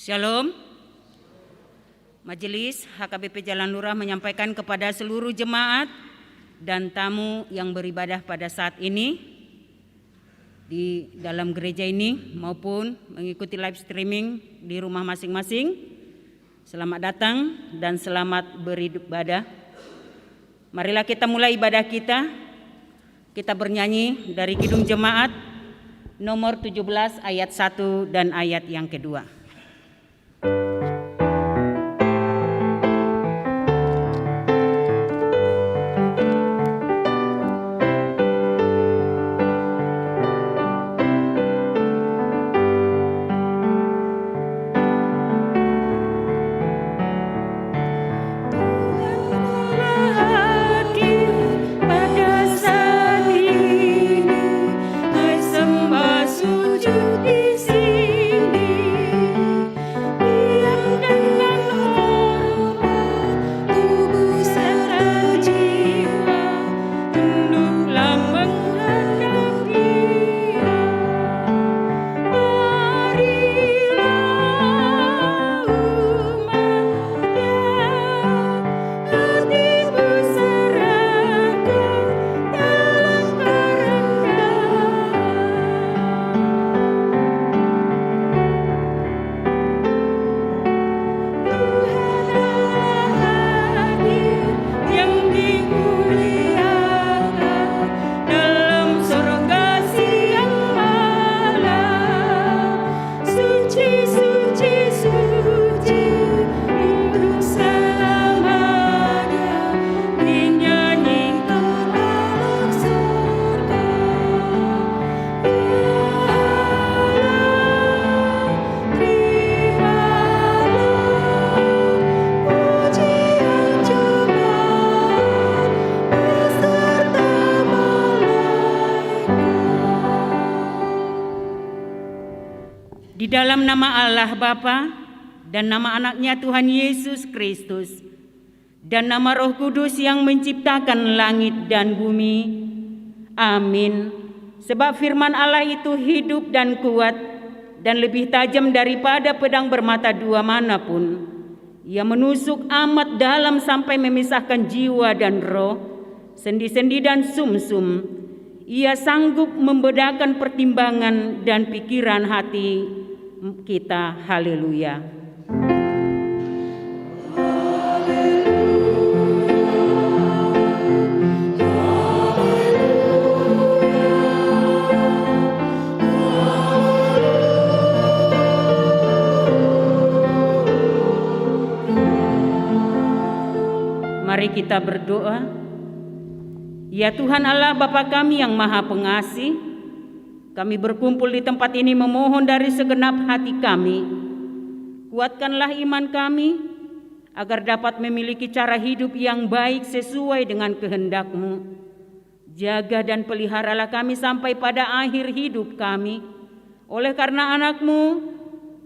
Shalom. Majelis HKBP Jalan Lurah menyampaikan kepada seluruh jemaat dan tamu yang beribadah pada saat ini di dalam gereja ini maupun mengikuti live streaming di rumah masing-masing. Selamat datang dan selamat beribadah. Marilah kita mulai ibadah kita. Kita bernyanyi dari Kidung Jemaat nomor 17 ayat 1 dan ayat yang kedua. Di dalam nama Allah Bapa dan nama anaknya Tuhan Yesus Kristus dan nama Roh Kudus yang menciptakan langit dan bumi. Amin. Sebab firman Allah itu hidup dan kuat dan lebih tajam daripada pedang bermata dua manapun. Ia menusuk amat dalam sampai memisahkan jiwa dan roh, sendi-sendi dan sumsum. Ia sanggup membedakan pertimbangan dan pikiran hati kita. Haleluya. Mari kita berdoa. Ya Tuhan Allah Bapa kami yang Maha Pengasih, kami berkumpul di tempat ini memohon dari segenap hati kami. Kuatkanlah iman kami agar dapat memiliki cara hidup yang baik sesuai dengan kehendak-Mu. Jaga dan peliharalah kami sampai pada akhir hidup kami. Oleh karena anak-Mu,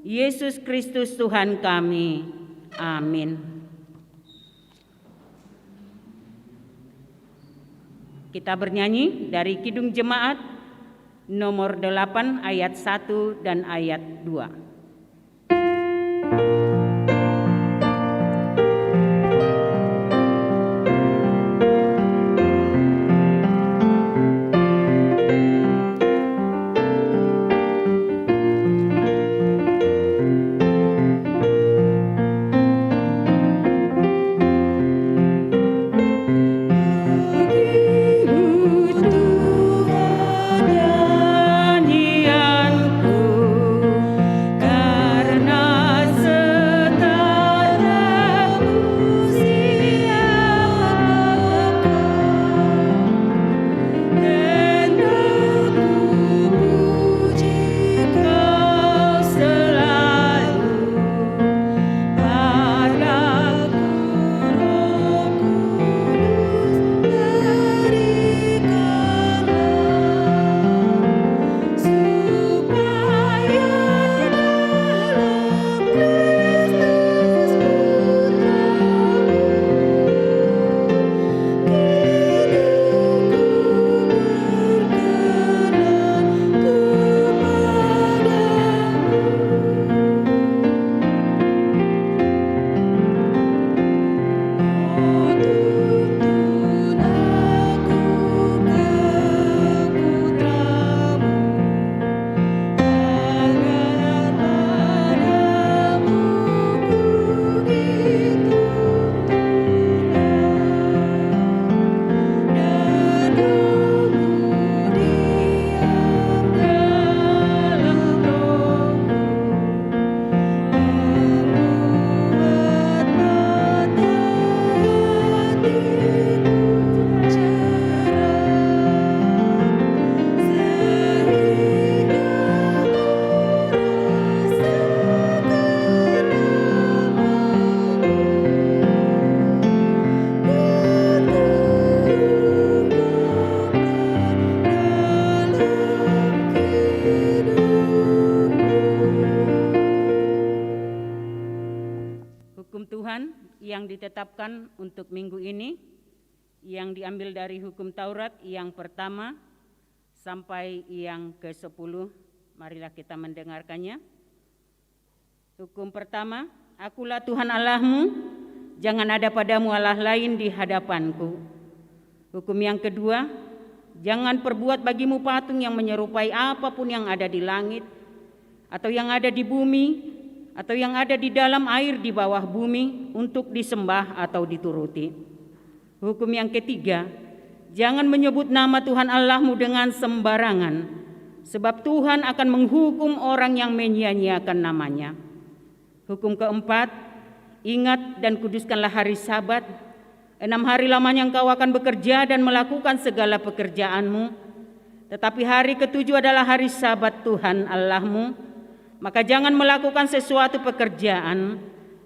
Yesus Kristus Tuhan kami. Amin. Kita bernyanyi dari Kidung Jemaat nomor 8 ayat 1 dan ayat 2. Nyanyianku yang ditetapkan untuk minggu ini yang diambil dari hukum Taurat yang pertama sampai yang ke-10. Marilah kita mendengarkannya. Hukum pertama, Akulah Tuhan Allahmu, jangan ada padamu Allah lain di hadapanku. Hukum yang kedua, jangan perbuat bagimu patung yang menyerupai apapun yang ada di langit, atau yang ada di bumi, atau yang ada di dalam air di bawah bumi untuk disembah atau dituruti. Hukum yang ketiga, jangan menyebut nama Tuhan Allahmu dengan sembarangan, sebab Tuhan akan menghukum orang yang menyia-nyiakan namanya. Hukum keempat, ingat dan kuduskanlah hari Sabat. 6 hari lamanya engkau akan bekerja dan melakukan segala pekerjaanmu, tetapi hari ke-7 adalah hari Sabat Tuhan Allahmu. Maka jangan melakukan sesuatu pekerjaan,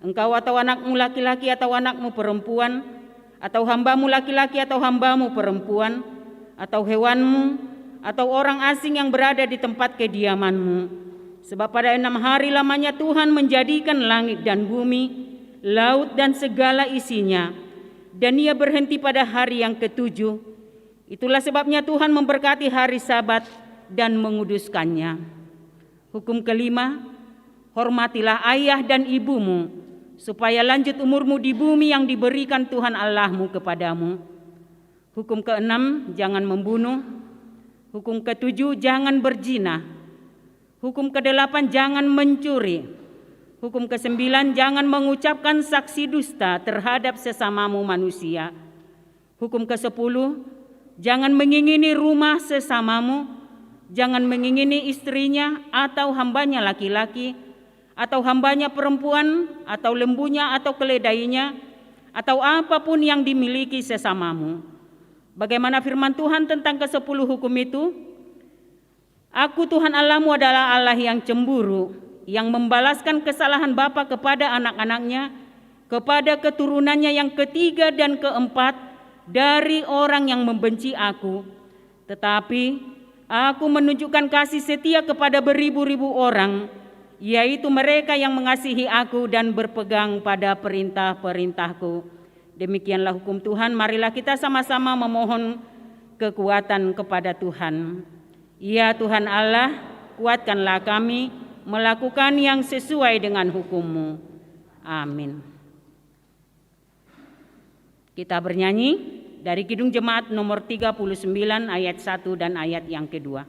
engkau atau anakmu laki-laki atau anakmu perempuan, atau hambamu laki-laki atau hambamu perempuan, atau hewanmu, atau orang asing yang berada di tempat kediamanmu. Sebab pada 6 hari lamanya Tuhan menjadikan langit dan bumi, laut dan segala isinya, dan Ia berhenti pada hari yang ke-7. Itulah sebabnya Tuhan memberkati hari Sabat dan menguduskannya. Hukum kelima, hormatilah ayah dan ibumu, supaya lanjut umurmu di bumi yang diberikan Tuhan Allahmu kepadamu. Hukum keenam, jangan membunuh. Hukum ketujuh, jangan berzina. Hukum kedelapan, jangan mencuri. Hukum ke-9, jangan mengucapkan saksi dusta terhadap sesamamu manusia. Hukum ke-10, jangan mengingini rumah sesamamu, jangan mengingini istrinya atau hambanya laki-laki, atau hambanya perempuan, atau lembunya atau keledainya, atau apapun yang dimiliki sesamamu. Bagaimana firman Tuhan tentang ke-10 hukum itu? Aku Tuhan Allahmu adalah Allah yang cemburu, yang membalaskan kesalahan bapa kepada anak-anaknya, kepada keturunannya yang ketiga dan keempat dari orang yang membenci aku. Tetapi aku menunjukkan kasih setia kepada beribu-ribu orang, yaitu mereka yang mengasihi aku dan berpegang pada perintah-perintahku. Demikianlah hukum Tuhan. Marilah kita sama-sama memohon kekuatan kepada Tuhan. Ya Tuhan Allah, kuatkanlah kami melakukan yang sesuai dengan hukum-Mu. Amin. Kita bernyanyi dari Kidung Jemaat nomor 39 ayat 1 dan ayat yang kedua.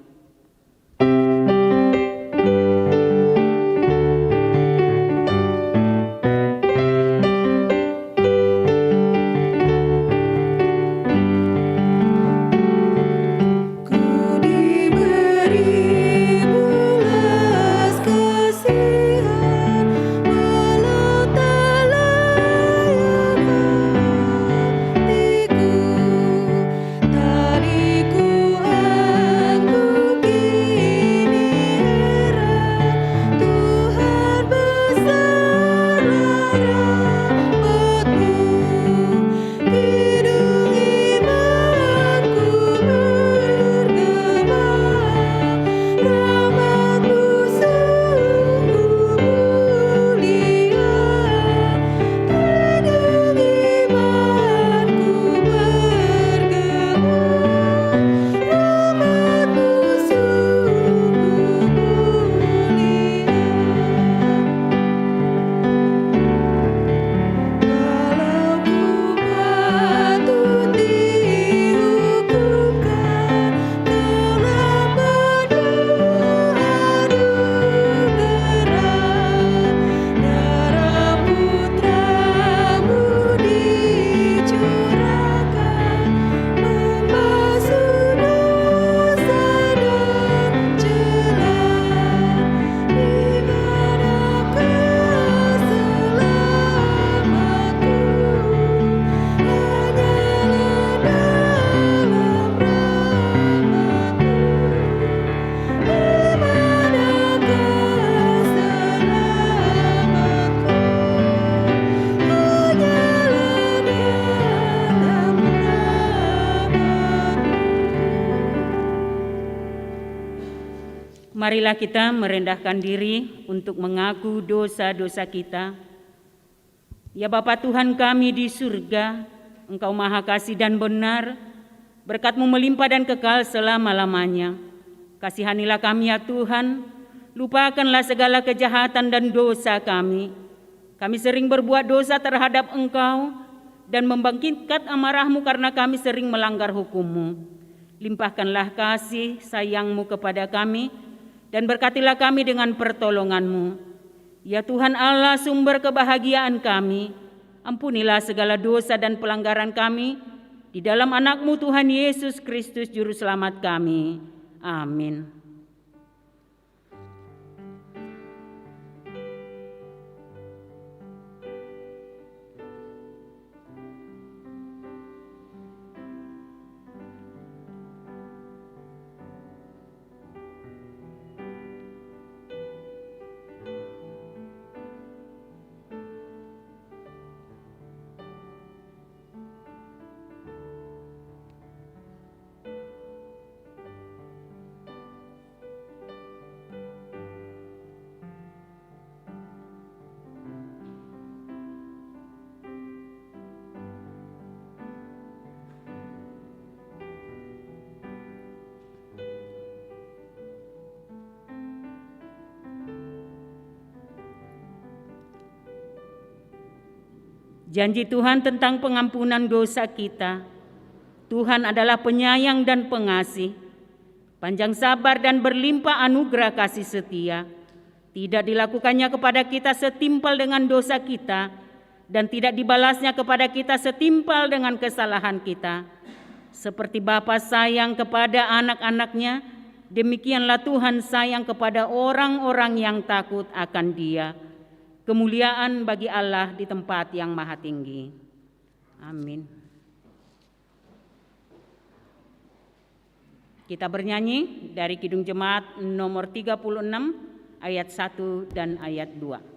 Marilah kita merendahkan diri untuk mengaku dosa-dosa kita Ya Bapa Tuhan kami di surga, Engkau Maha Kasih dan benar, berkat-Mu melimpah dan kekal selama-lamanya. Kasihanilah kami ya Tuhan, lupakanlah segala kejahatan dan dosa kami. Kami sering berbuat dosa terhadap Engkau dan membangkitkan amarah-Mu karena kami sering melanggar hukum-Mu. Limpahkanlah kasih sayang-Mu kepada kami dan berkatilah kami dengan pertolongan-Mu. Ya Tuhan Allah, sumber kebahagiaan kami, ampunilah segala dosa dan pelanggaran kami di dalam anak-Mu Tuhan Yesus Kristus Juru Selamat kami. Amin. Janji Tuhan tentang pengampunan dosa kita. Tuhan adalah penyayang dan pengasih, panjang sabar dan berlimpah anugerah kasih setia. Tidak dilakukannya kepada kita setimpal dengan dosa kita, dan tidak dibalasnya kepada kita setimpal dengan kesalahan kita. Seperti Bapa sayang kepada anak-anaknya, demikianlah Tuhan sayang kepada orang-orang yang takut akan Dia. Kemuliaan bagi Allah di tempat yang maha tinggi. Amin. Kita bernyanyi dari Kidung Jemaat nomor 36 ayat 1 dan ayat 2.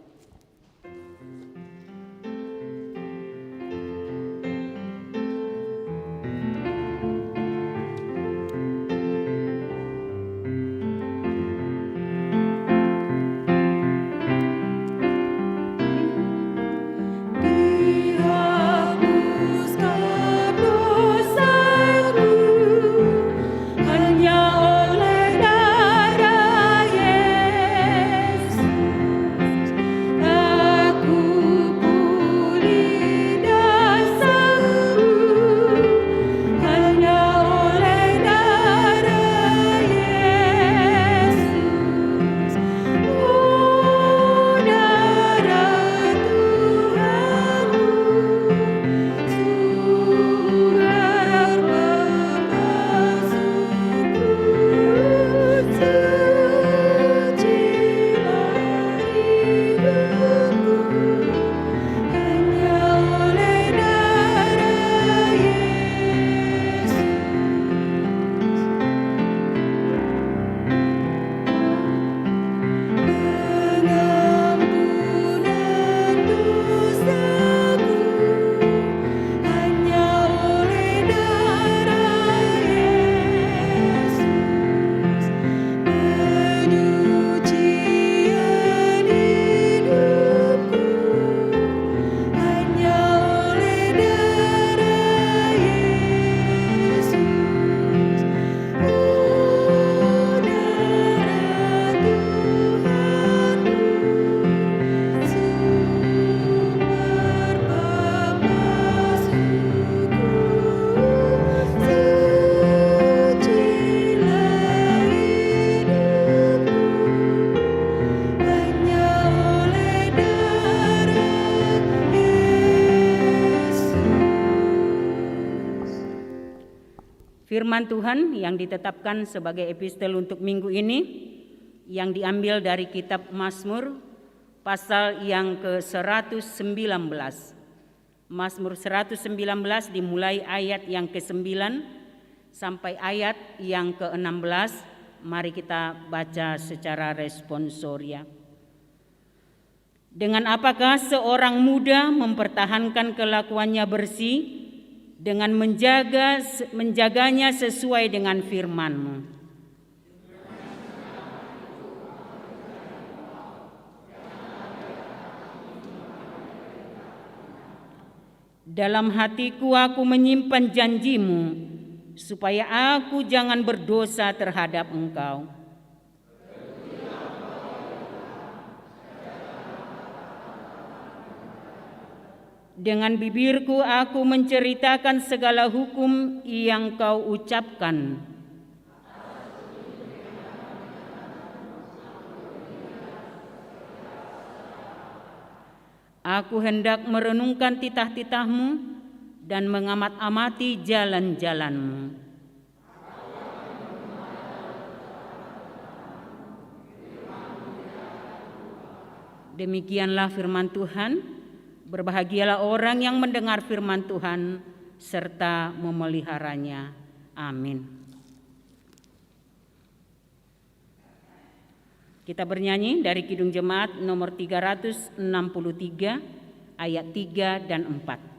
Firman Tuhan yang ditetapkan sebagai epistel untuk minggu ini yang diambil dari kitab Mazmur pasal yang ke-119. Mazmur 119 dimulai ayat yang ke-9 sampai ayat yang ke-16. Mari kita baca secara responsoria. Dengan apakah seorang muda mempertahankan kelakuannya bersih dengan menjaganya sesuai dengan firman-Mu. Dalam hatiku aku menyimpan janjimu, supaya aku jangan berdosa terhadap Engkau. Dengan bibirku aku menceritakan segala hukum yang Kau ucapkan. Aku hendak merenungkan titah-titah-Mu dan mengamat-amati jalan-jalan-Mu. Demikianlah firman Tuhan. Berbahagialah orang yang mendengar firman Tuhan serta memeliharanya. Amin. Kita bernyanyi dari Kidung Jemaat nomor 363 ayat 3 dan 4.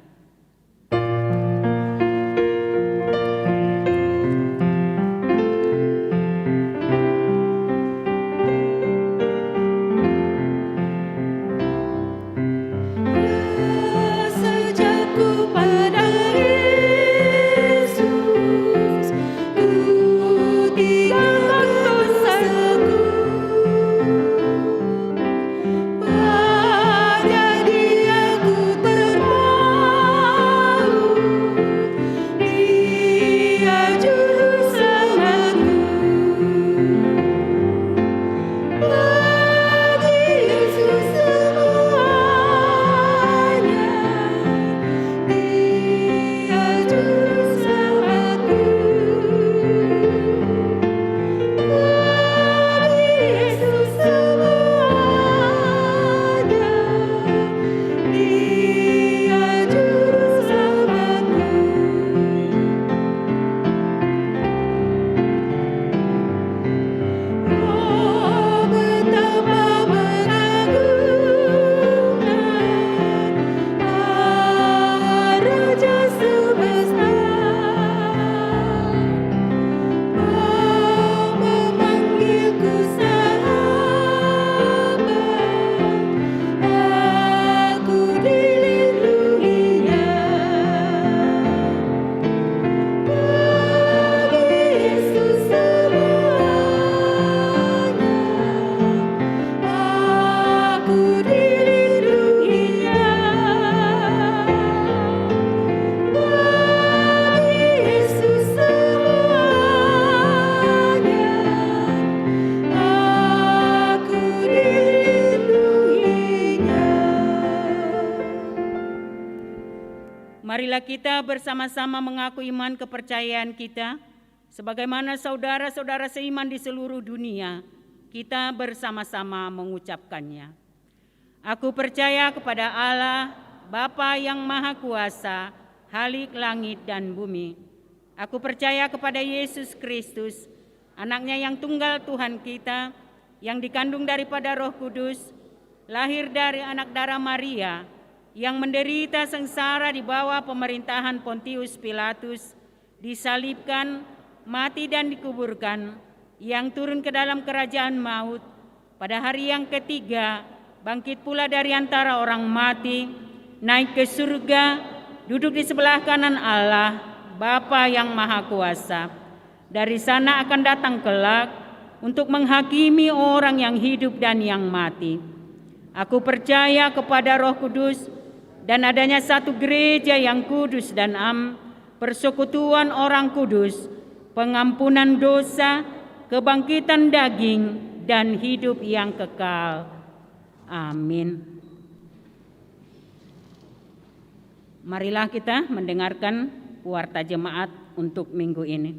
Marilah kita bersama-sama mengaku iman kepercayaan kita, sebagaimana saudara-saudara seiman di seluruh dunia, kita bersama-sama mengucapkannya. Aku percaya kepada Allah, Bapa yang Maha Kuasa, Khalik langit dan bumi. Aku percaya kepada Yesus Kristus, Anaknya yang tunggal Tuhan kita, yang dikandung daripada Roh Kudus, lahir dari anak darah Maria, yang menderita sengsara di bawah pemerintahan Pontius Pilatus, disalibkan, mati dan dikuburkan, yang turun ke dalam kerajaan maut, pada hari yang ketiga bangkit pula dari antara orang mati, naik ke surga, duduk di sebelah kanan Allah, Bapa yang Maha Kuasa. Dari sana akan datang kelak untuk menghakimi orang yang hidup dan yang mati. Aku percaya kepada Roh Kudus dan adanya satu gereja yang kudus dan persekutuan orang kudus, pengampunan dosa, kebangkitan daging, dan hidup yang kekal. Amin. Marilah kita mendengarkan warta jemaat untuk minggu ini.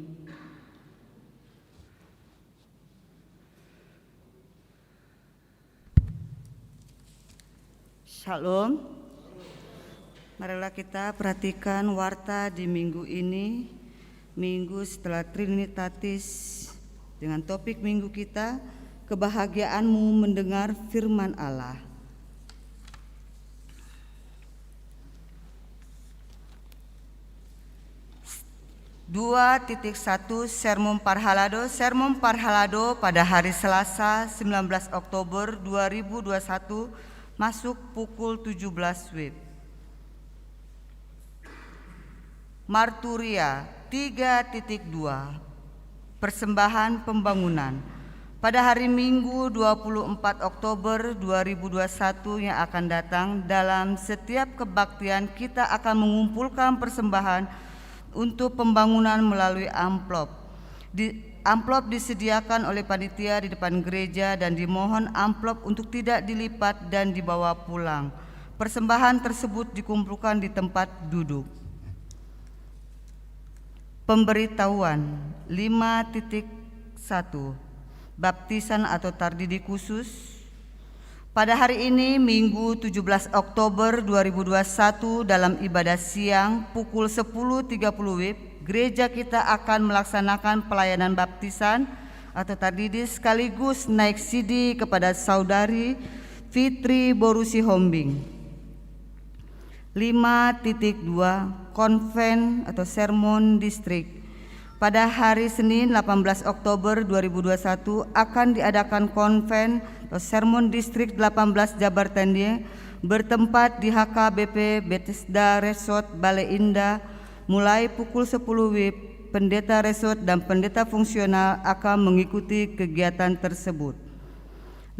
Shalom. Marilah kita perhatikan warta di minggu ini, minggu setelah Trinitatis, dengan topik minggu kita, kebahagiaanmu mendengar firman Allah. (2.1) Sermon Parhalado pada hari Selasa 19 Oktober 2021 masuk pukul 17 WIB. Marturia 3.2 Persembahan pembangunan. Pada hari Minggu 24 Oktober 2021 yang akan datang, dalam setiap kebaktian kita akan mengumpulkan persembahan untuk pembangunan melalui amplop. Amplop disediakan oleh panitia di depan gereja dan dimohon amplop untuk tidak dilipat dan dibawa pulang. Persembahan tersebut dikumpulkan di tempat duduk. Pemberitahuan 5.1 Baptisan atau tardidi khusus. Pada hari ini Minggu 17 Oktober 2021 dalam ibadah siang pukul 10.30 WIB, gereja kita akan melaksanakan pelayanan baptisan atau tardidi sekaligus naik sidi kepada saudari Fitri Borusi Hombing. 5.2 Konven atau sermon distrik. Pada hari Senin 18 Oktober 2021 akan diadakan konven atau sermon distrik 18 Jabar Tandie bertempat di HKBP Bethesda Resort Bale Indah mulai pukul 10 WIB. Pendeta resort dan pendeta fungsional akan mengikuti kegiatan tersebut.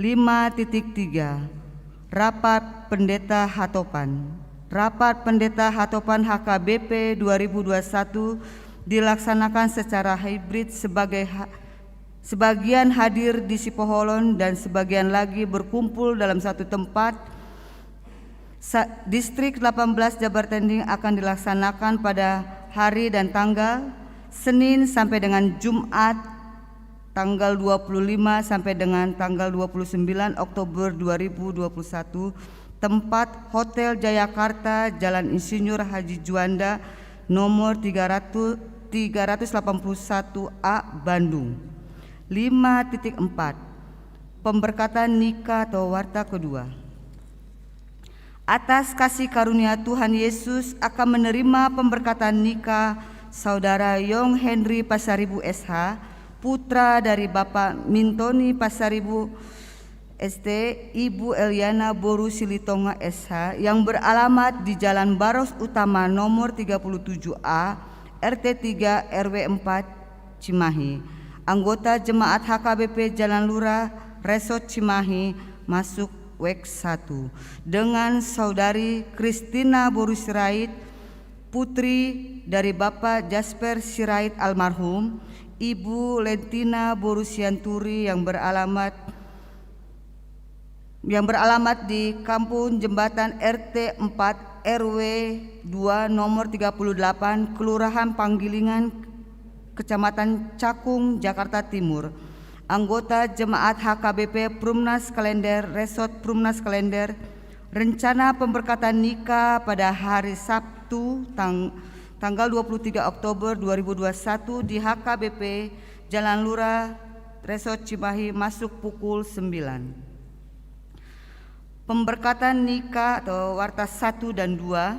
5.3 Rapat Pendeta Hatopan. Rapat Pendeta Hatopan HKBP 2021 dilaksanakan secara hibrid, sebagian hadir di Sipoholon dan sebagian lagi berkumpul dalam satu tempat. Distrik 18 Jabar Tanding akan dilaksanakan pada hari dan tanggal Senin sampai dengan Jumat tanggal 25 sampai dengan tanggal 29 Oktober 2021. Tempat Hotel Jayakarta, Jalan Insinyur Haji Juanda, nomor 381A, Bandung. 5.4 Pemberkatan nikah atau warta kedua. Atas kasih karunia Tuhan Yesus akan menerima pemberkatan nikah Saudara Yong Henry Pasaribu SH, putra dari Bapak Mintoni Pasaribu ST, Ibu Eliana Boru Silitonga SH, yang beralamat di Jalan Baros Utama nomor 37A, RT 3 RW 4 Cimahi. Anggota Jemaat HKBP Jalan Lurah Resort Cimahi masuk WEK 1 dengan Saudari Kristina Boru Sirait, putri dari Bapak Jasper Sirait almarhum, Ibu Lentina Boru Sianturi yang beralamat di Kampung Jembatan RT 4 RW 2 nomor 38 Kelurahan Panggilingan Kecamatan Cakung, Jakarta Timur. Anggota Jemaat HKBP Prumnas Kalender Resort Prumnas Kalender. Rencana pemberkatan nikah pada hari Sabtu tanggal 23 Oktober 2021 di HKBP Jalan Lurah Resort Cimahi masuk pukul 9. Pemberkatan nikah atau warta 1 dan 2.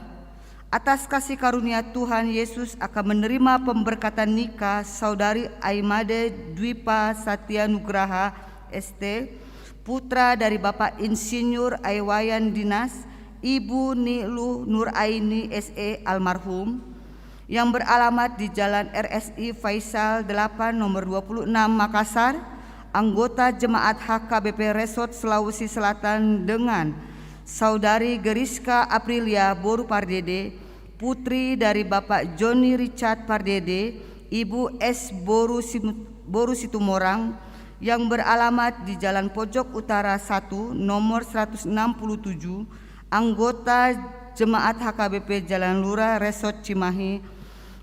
Atas kasih karunia Tuhan Yesus akan menerima pemberkatan nikah Saudari Aimade Dwipa Satya Nugraha ST, putra dari Bapak Insinyur Aiwayan Dinas, Ibu Nilu Nuraini SE almarhum, yang beralamat di Jalan RSI Faisal 8 nomor 26 Makassar. Anggota Jemaat HKBP Resort Sulawesi Selatan dengan Saudari Geriska Aprilia Boru Pardede, putri dari Bapak Joni Richard Pardede, Ibu S Boru Situmorang, yang beralamat di Jalan Pojok Utara 1 nomor 167. Anggota Jemaat HKBP Jalan Lurah Resort Cimahi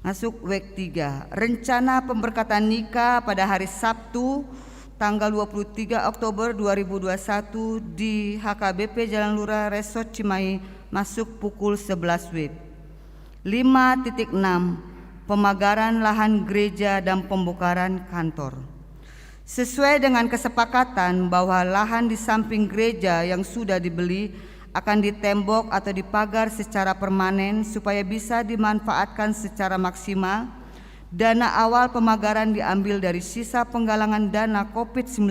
masuk WEK 3. Rencana pemberkatan nikah pada hari Sabtu tanggal 23 Oktober 2021 di HKBP Jalan Lurah Resort Cimahi masuk pukul 11 WIB. 5.6 Pemagaran lahan gereja dan pembongkaran kantor. Sesuai dengan kesepakatan bahwa lahan di samping gereja yang sudah dibeli akan ditembok atau dipagar secara permanen supaya bisa dimanfaatkan secara maksimal. Dana awal pemagaran diambil dari sisa penggalangan dana COVID-19.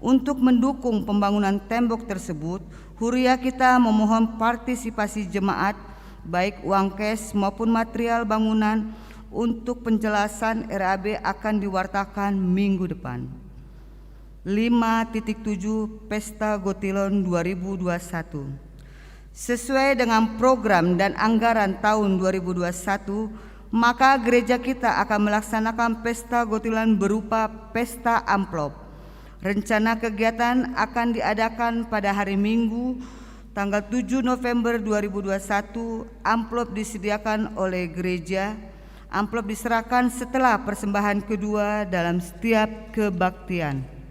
Untuk mendukung pembangunan tembok tersebut, Huria kita memohon partisipasi jemaat baik uang cash maupun material bangunan untuk penjelasan RAB akan diwartakan minggu depan. 5.7 Pesta Gotilon 2021. Sesuai dengan program dan anggaran tahun 2021, maka gereja kita akan melaksanakan Pesta Gotilon berupa pesta amplop. Rencana kegiatan akan diadakan pada hari Minggu, tanggal 7 November 2021. Amplop disediakan oleh gereja. Amplop diserahkan setelah persembahan kedua dalam setiap kebaktian.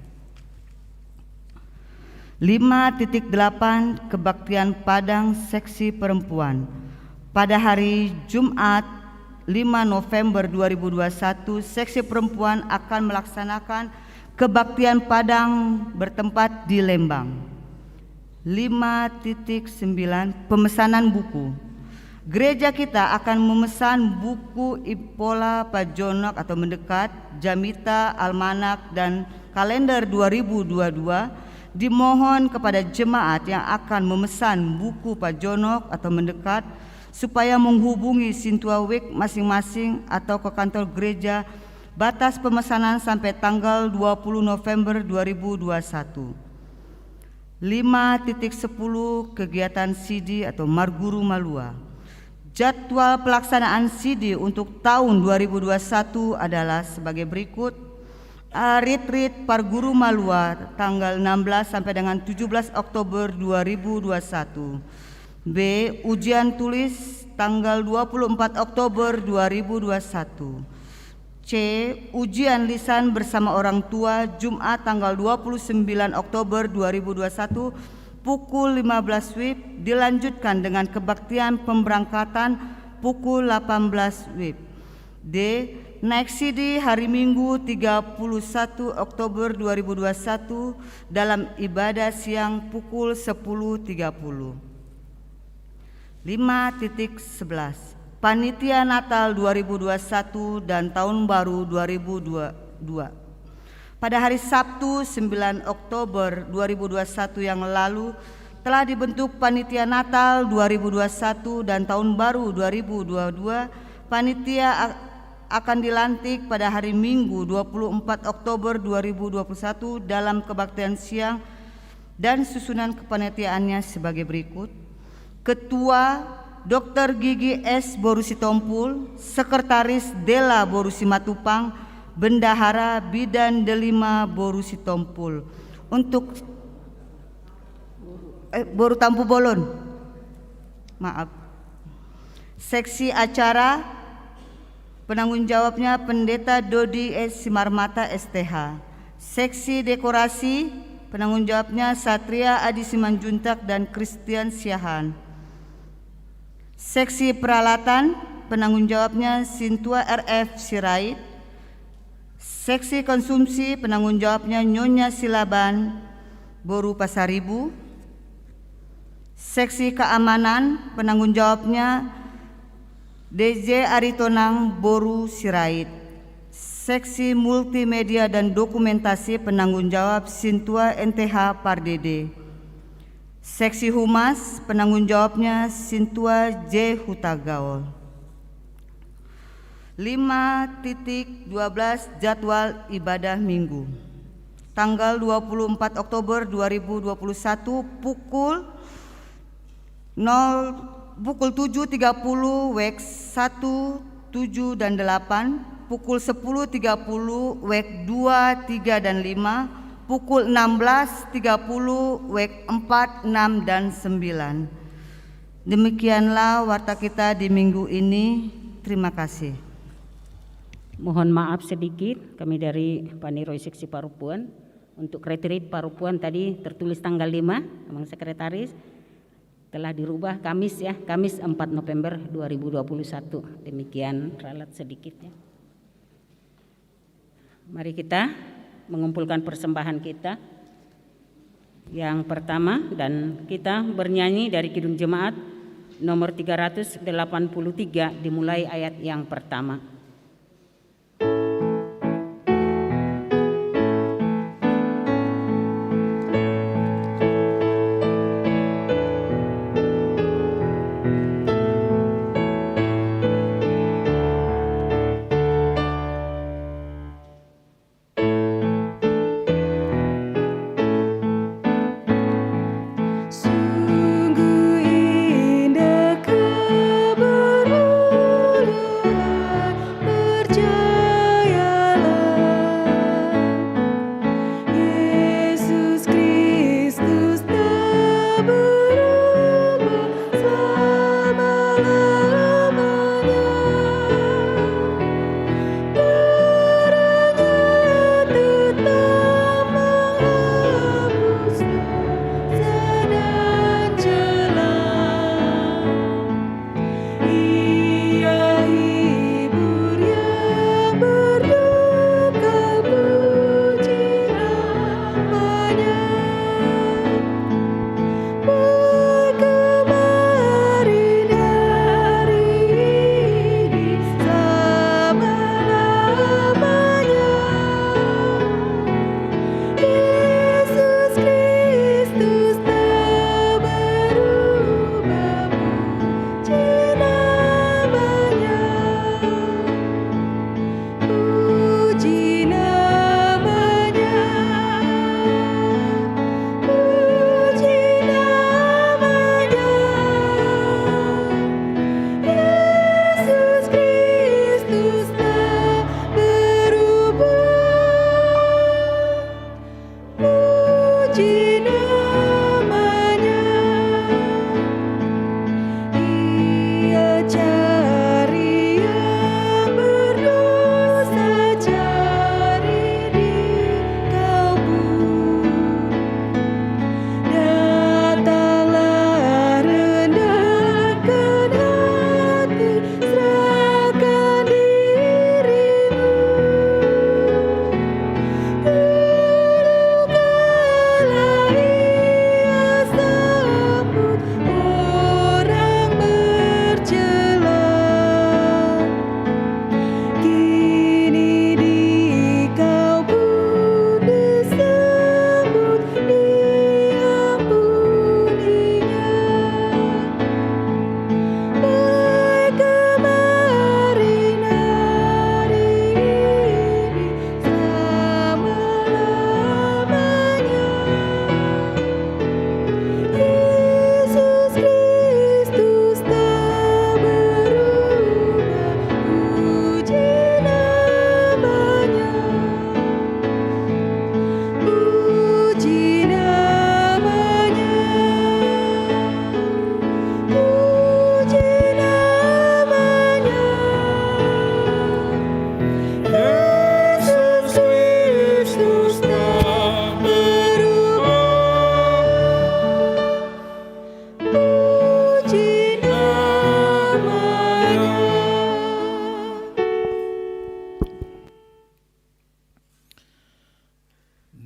5.8 Kebaktian Padang Seksi Perempuan. Pada hari Jumat 5 November 2021, Seksi Perempuan akan melaksanakan kebaktian Padang bertempat di Lembang. 5.9 Pemesanan buku. Gereja kita akan memesan buku Ipola Pajonok atau Mendekat, Jamita, Almanak, dan Kalender 2022. Dimohon kepada jemaat yang akan memesan buku Pajonok atau Mendekat supaya menghubungi Sintua Week masing-masing atau ke kantor gereja. Batas pemesanan sampai tanggal 20 November 2021. 5.10 Kegiatan CD atau Marguru Malua. Jadwal pelaksanaan CD untuk tahun 2021 adalah sebagai berikut. Retreat Parguru Malua tanggal 16 sampai dengan 17 Oktober 2021. B. Ujian tulis tanggal 24 Oktober 2021. C. Ujian lisan bersama orang tua Jumat tanggal 29 Oktober 2021 pukul 15 WIB, dilanjutkan dengan kebaktian pemberangkatan pukul 18 WIB. D. Naik CD hari Minggu 31 Oktober 2021 dalam ibadah siang pukul 10.30. 5.11 Panitia Natal 2021 dan Tahun Baru 2022. Pada hari Sabtu 9 Oktober 2021 yang lalu telah dibentuk Panitia Natal 2021 dan Tahun Baru 2022. Panitia akan dilantik pada hari Minggu 24 Oktober 2021 dalam kebaktian siang dan susunan kepanitiaannya sebagai berikut. Ketua Dr. Gigi S. Borusi Tompul, Sekretaris Dela Borusi Matupang, Bendahara Bidan Delima Borusi Tompul. Untuk Boru Tampu Bolon. Maaf. Seksi acara penanggung jawabnya Pendeta Dodi S. Simarmata STH. Seksi dekorasi penanggung jawabnya Satria Adi Simanjuntak dan Christian Siahan. Seksi peralatan penanggung jawabnya Sintua RF Sirait. Seksi konsumsi penanggung jawabnya Nyonya Silaban Boru Pasaribu. Seksi keamanan penanggung jawabnya DJ Aritonang Boru Sirait. Seksi multimedia dan dokumentasi penanggung jawab Sintua NTH Pardede. Seksi humas penanggung jawabnya Sintua J Hutagaol. 5.12 Jadwal ibadah minggu. Tanggal 24 Oktober 2021 pukul 7.30 WEK 1, 7 dan 8, pukul 10.30 WEK 2, 3 dan 5, pukul 16.30 WEK 4, 6 dan 9. Demikianlah warta kita di minggu ini. Terima kasih. Mohon maaf sedikit, kami dari Paniroi Seksi Parupuan. Untuk retreat Parupuan tadi tertulis tanggal 5, Abang Sekretaris. Telah dirubah Kamis ya, Kamis 4 November 2021. Demikian ralat sedikitnya. Mari kita mengumpulkan persembahan kita. Yang pertama, dan kita bernyanyi dari Kidung Jemaat nomor 383 dimulai ayat yang pertama.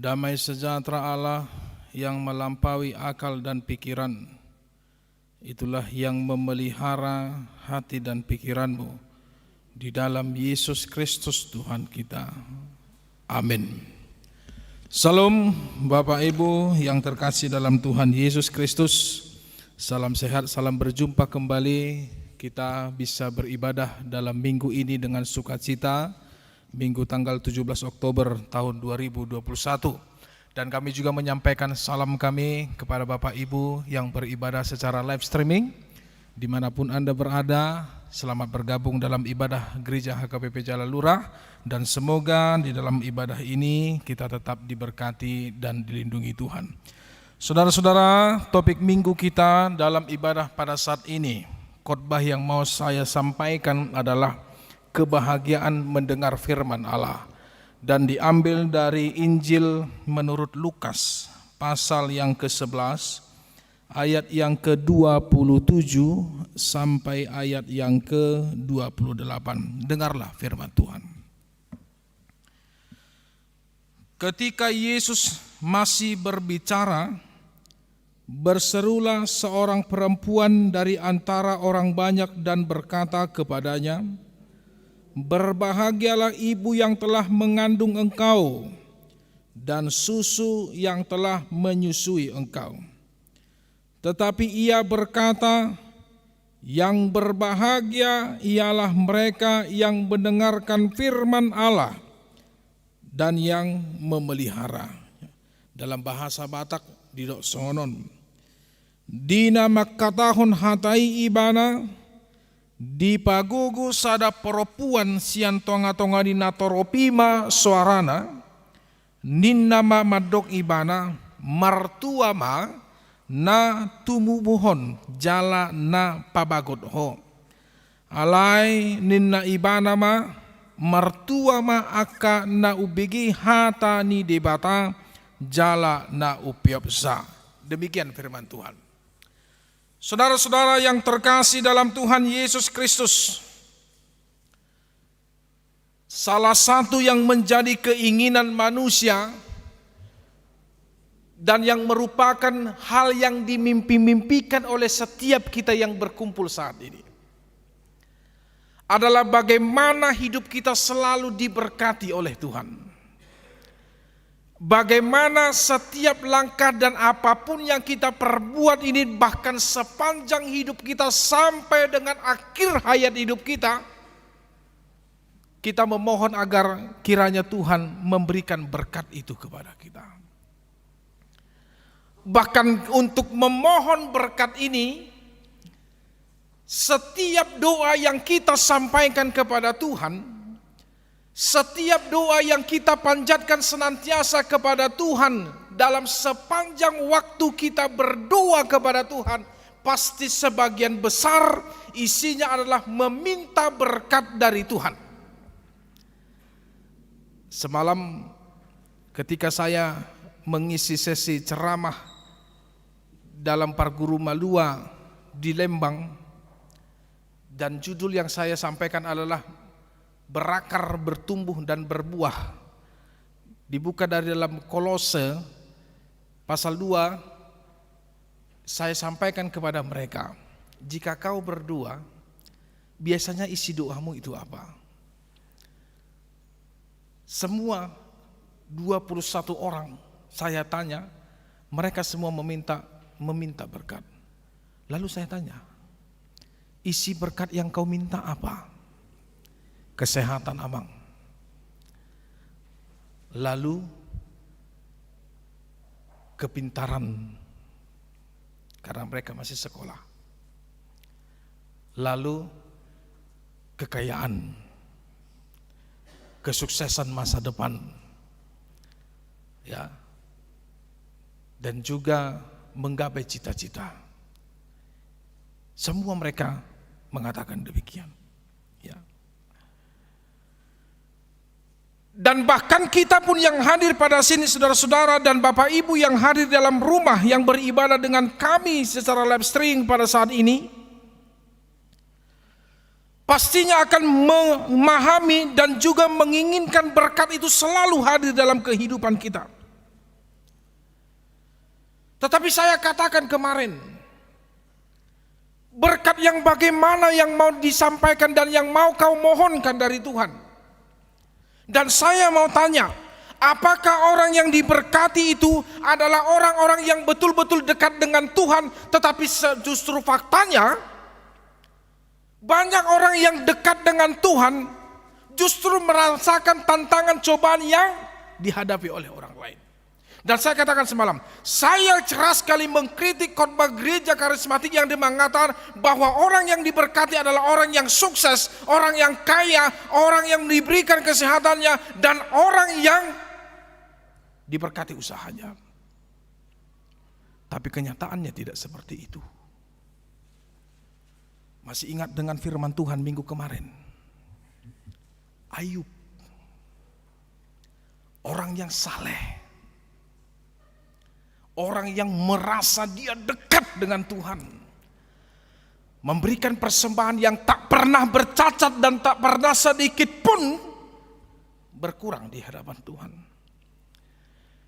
Damai sejahtera Allah yang melampaui akal dan pikiran, itulah yang memelihara hati dan pikiranmu di dalam Yesus Kristus Tuhan kita. Amin. Salam Bapak Ibu yang terkasih dalam Tuhan Yesus Kristus. Salam sehat, salam berjumpa kembali. Kita bisa beribadah dalam minggu ini dengan sukacita, minggu tanggal 17 Oktober tahun 2021. Dan kami juga menyampaikan salam kami kepada Bapak Ibu yang beribadah secara live streaming. Dimanapun Anda berada, selamat bergabung dalam ibadah Gereja HKBP Jalalurah. Dan semoga di dalam ibadah ini kita tetap diberkati dan dilindungi Tuhan. Saudara-saudara, topik minggu kita dalam ibadah pada saat ini, khotbah yang mau saya sampaikan adalah kebahagiaan mendengar firman Allah, dan diambil dari Injil menurut Lukas pasal yang ke-11 ayat yang ke-27 sampai ayat yang ke-28. Dengarlah firman Tuhan. Ketika Yesus masih berbicara, berserulah seorang perempuan dari antara orang banyak dan berkata kepadanya, "Berbahagialah ibu yang telah mengandung engkau dan susu yang telah menyusui engkau." Tetapi ia berkata, "Yang berbahagia ialah mereka yang mendengarkan firman Allah dan yang memelihara." Dalam bahasa Batak didok sonon, "Dina makkatahun hatai ibana, di pagugu sada perempuan sian tonga-tonga di natoropima suarana, ninnama madok ibana, martuama na tumubuhon jala na pabagot ho. Alai ninna ibana ma martuama aka na ubigi hata ni debata jala na upiopsa." Demikian firman Tuhan. Saudara-saudara yang terkasih dalam Tuhan Yesus Kristus, salah satu yang menjadi keinginan manusia dan yang merupakan hal yang dimimpi-mimpikan oleh setiap kita yang berkumpul saat ini adalah bagaimana hidup kita selalu diberkati oleh Tuhan. Bagaimana setiap langkah dan apapun yang kita perbuat ini, bahkan sepanjang hidup kita sampai dengan akhir hayat hidup kita, kita memohon agar kiranya Tuhan memberikan berkat itu kepada kita. Bahkan untuk memohon berkat ini, setiap doa yang kita sampaikan kepada Tuhan, setiap doa yang kita panjatkan senantiasa kepada Tuhan, dalam sepanjang waktu kita berdoa kepada Tuhan, pasti sebagian besar isinya adalah meminta berkat dari Tuhan. Semalam ketika saya mengisi sesi ceramah dalam Parguru Malua di Lembang, dan judul yang saya sampaikan adalah berakar, bertumbuh dan berbuah. Dibuka dari dalam Kolose pasal 2, saya sampaikan kepada mereka, jika kau berdoa, biasanya isi doamu itu apa? Semua 21 orang saya tanya, mereka semua meminta berkat. Lalu saya tanya, isi berkat yang kau minta apa? Kesehatan abang. Lalu kepintaran, karena mereka masih sekolah. Lalu kekayaan, kesuksesan masa depan, ya, dan juga menggapai cita-cita. Semua mereka mengatakan demikian, ya. Dan bahkan kita pun yang hadir pada sini, saudara-saudara dan Bapak Ibu yang hadir dalam rumah yang beribadah dengan kami secara live streaming pada saat ini, pastinya akan memahami dan juga menginginkan berkat itu selalu hadir dalam kehidupan kita. Tetapi saya katakan kemarin, berkat yang bagaimana yang mau disampaikan dan yang mau kau mohonkan dari Tuhan. Dan saya mau tanya, apakah orang yang diberkati itu adalah orang-orang yang betul-betul dekat dengan Tuhan, tetapi justru faktanya banyak orang yang dekat dengan Tuhan justru merasakan tantangan cobaan yang dihadapi oleh orang lain. Dan saya katakan semalam, saya keras sekali mengkritik khotbah gereja karismatik yang mengatakan bahwa orang yang diberkati adalah orang yang sukses, orang yang kaya, orang yang diberikan kesehatannya, dan orang yang diberkati usahanya. Tapi kenyataannya tidak seperti itu. Masih ingat dengan firman Tuhan minggu kemarin? Ayub, orang yang saleh, orang yang merasa dia dekat dengan Tuhan, memberikan persembahan yang tak pernah bercacat dan tak pernah sedikit pun berkurang di hadapan Tuhan.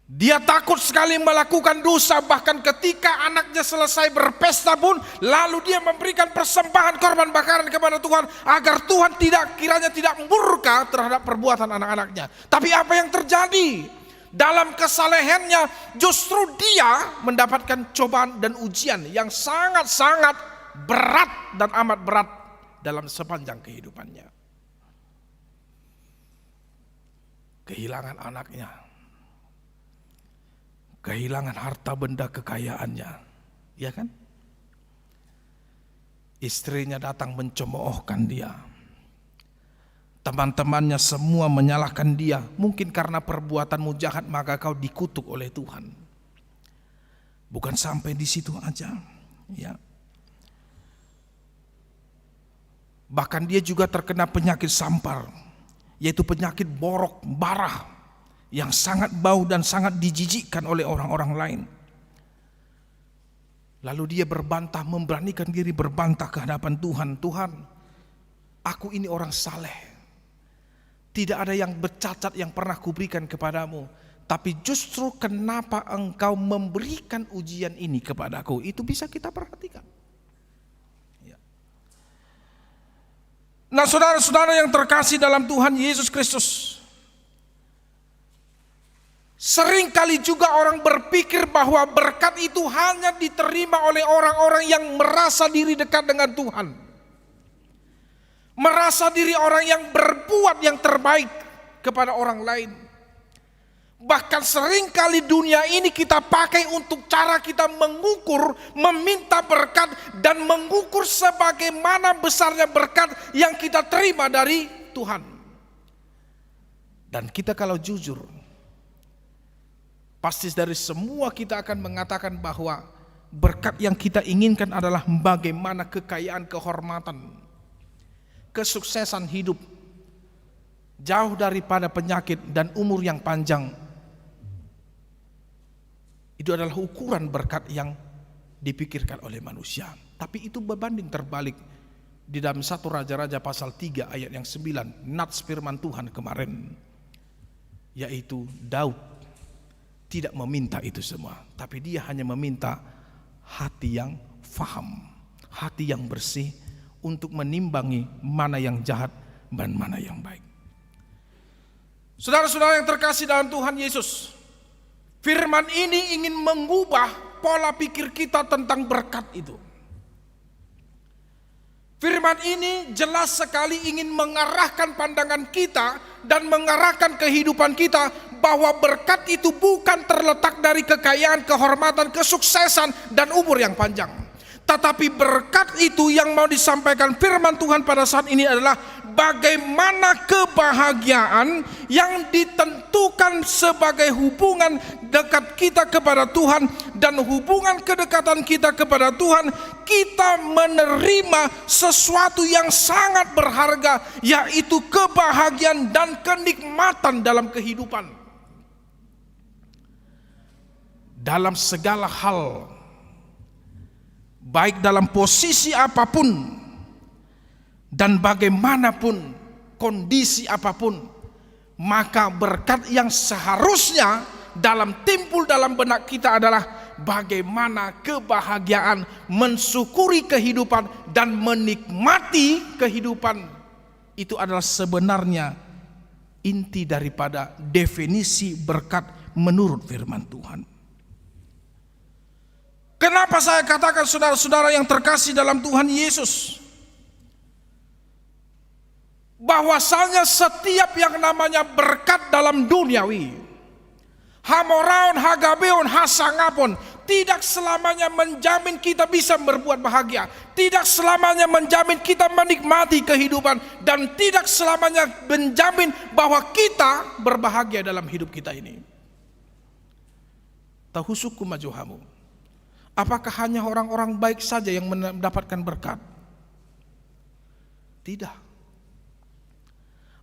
Dia takut sekali melakukan dosa, bahkan ketika anaknya selesai berpesta pun lalu dia memberikan persembahan korban bakaran kepada Tuhan agar Tuhan kiranya tidak murka terhadap perbuatan anak-anaknya. Tapi apa yang terjadi? Dalam kesalehannya justru dia mendapatkan cobaan dan ujian yang sangat-sangat berat dan amat berat dalam sepanjang kehidupannya. Kehilangan anaknya, kehilangan harta benda kekayaannya, ya kan? Istrinya datang mencemoohkan dia. Teman-temannya semua menyalahkan dia. Mungkin karena perbuatanmu jahat maka kau dikutuk oleh Tuhan. Bukan sampai di situ aja, ya. Bahkan dia juga terkena penyakit sampar, yaitu penyakit borok barah yang sangat bau dan sangat dijijikkan oleh orang-orang lain. Lalu dia berbantah, memberanikan diri berbantah ke hadapan Tuhan. Tuhan, aku ini orang saleh. Tidak ada yang bercacat yang pernah kuberikan kepadamu. Tapi justru kenapa engkau memberikan ujian ini kepadaku? Itu bisa kita perhatikan. Ya. Nah, saudara-saudara yang terkasih dalam Tuhan Yesus Kristus, seringkali juga orang berpikir bahwa berkat itu hanya diterima oleh orang-orang yang merasa diri dekat dengan Tuhan. Merasa diri orang yang berbuat yang terbaik kepada orang lain. Bahkan seringkali dunia ini kita pakai untuk cara kita mengukur, meminta berkat dan mengukur sebagaimana besarnya berkat yang kita terima dari Tuhan. Dan kita kalau jujur, pasti dari semua kita akan mengatakan bahwa berkat yang kita inginkan adalah bagaimana kekayaan, kehormatan, kesuksesan hidup, jauh daripada penyakit dan umur yang panjang. Itu adalah ukuran berkat yang dipikirkan oleh manusia. Tapi itu berbanding terbalik di dalam 1 Raja-Raja pasal 3 ayat yang 9, nats firman Tuhan kemarin, yaitu Daud tidak meminta itu semua, tapi dia hanya meminta hati yang faham, hati yang bersih, untuk menimbangi mana yang jahat dan mana yang baik. Saudara-saudara yang terkasih dalam Tuhan Yesus, firman ini ingin mengubah pola pikir kita tentang berkat itu. Firman ini jelas sekali ingin mengarahkan pandangan kita dan mengarahkan kehidupan kita bahwa berkat itu bukan terletak dari kekayaan, kehormatan, kesuksesan, dan umur yang panjang. Tetapi berkat itu yang mau disampaikan firman Tuhan pada saat ini adalah bagaimana kebahagiaan yang ditentukan sebagai hubungan dekat kita kepada Tuhan dan hubungan kedekatan kita kepada Tuhan. Kita menerima sesuatu yang sangat berharga, yaitu kebahagiaan dan kenikmatan dalam kehidupan. Dalam segala hal, baik dalam posisi apapun dan bagaimanapun kondisi apapun, maka berkat yang seharusnya timbul dalam benak kita adalah bagaimana kebahagiaan, mensyukuri kehidupan dan menikmati kehidupan. Itu adalah sebenarnya inti daripada definisi berkat menurut firman Tuhan. Kenapa saya katakan saudara-saudara yang terkasih dalam Tuhan Yesus, bahwasanya setiap yang namanya berkat dalam duniawi, hamoraon, hagabeon, hasangapon, tidak selamanya menjamin kita bisa berbuat bahagia, tidak selamanya menjamin kita menikmati kehidupan, dan tidak selamanya menjamin bahwa kita berbahagia dalam hidup kita ini. Tahusuku majuhamu, apakah hanya orang-orang baik saja yang mendapatkan berkat? Tidak.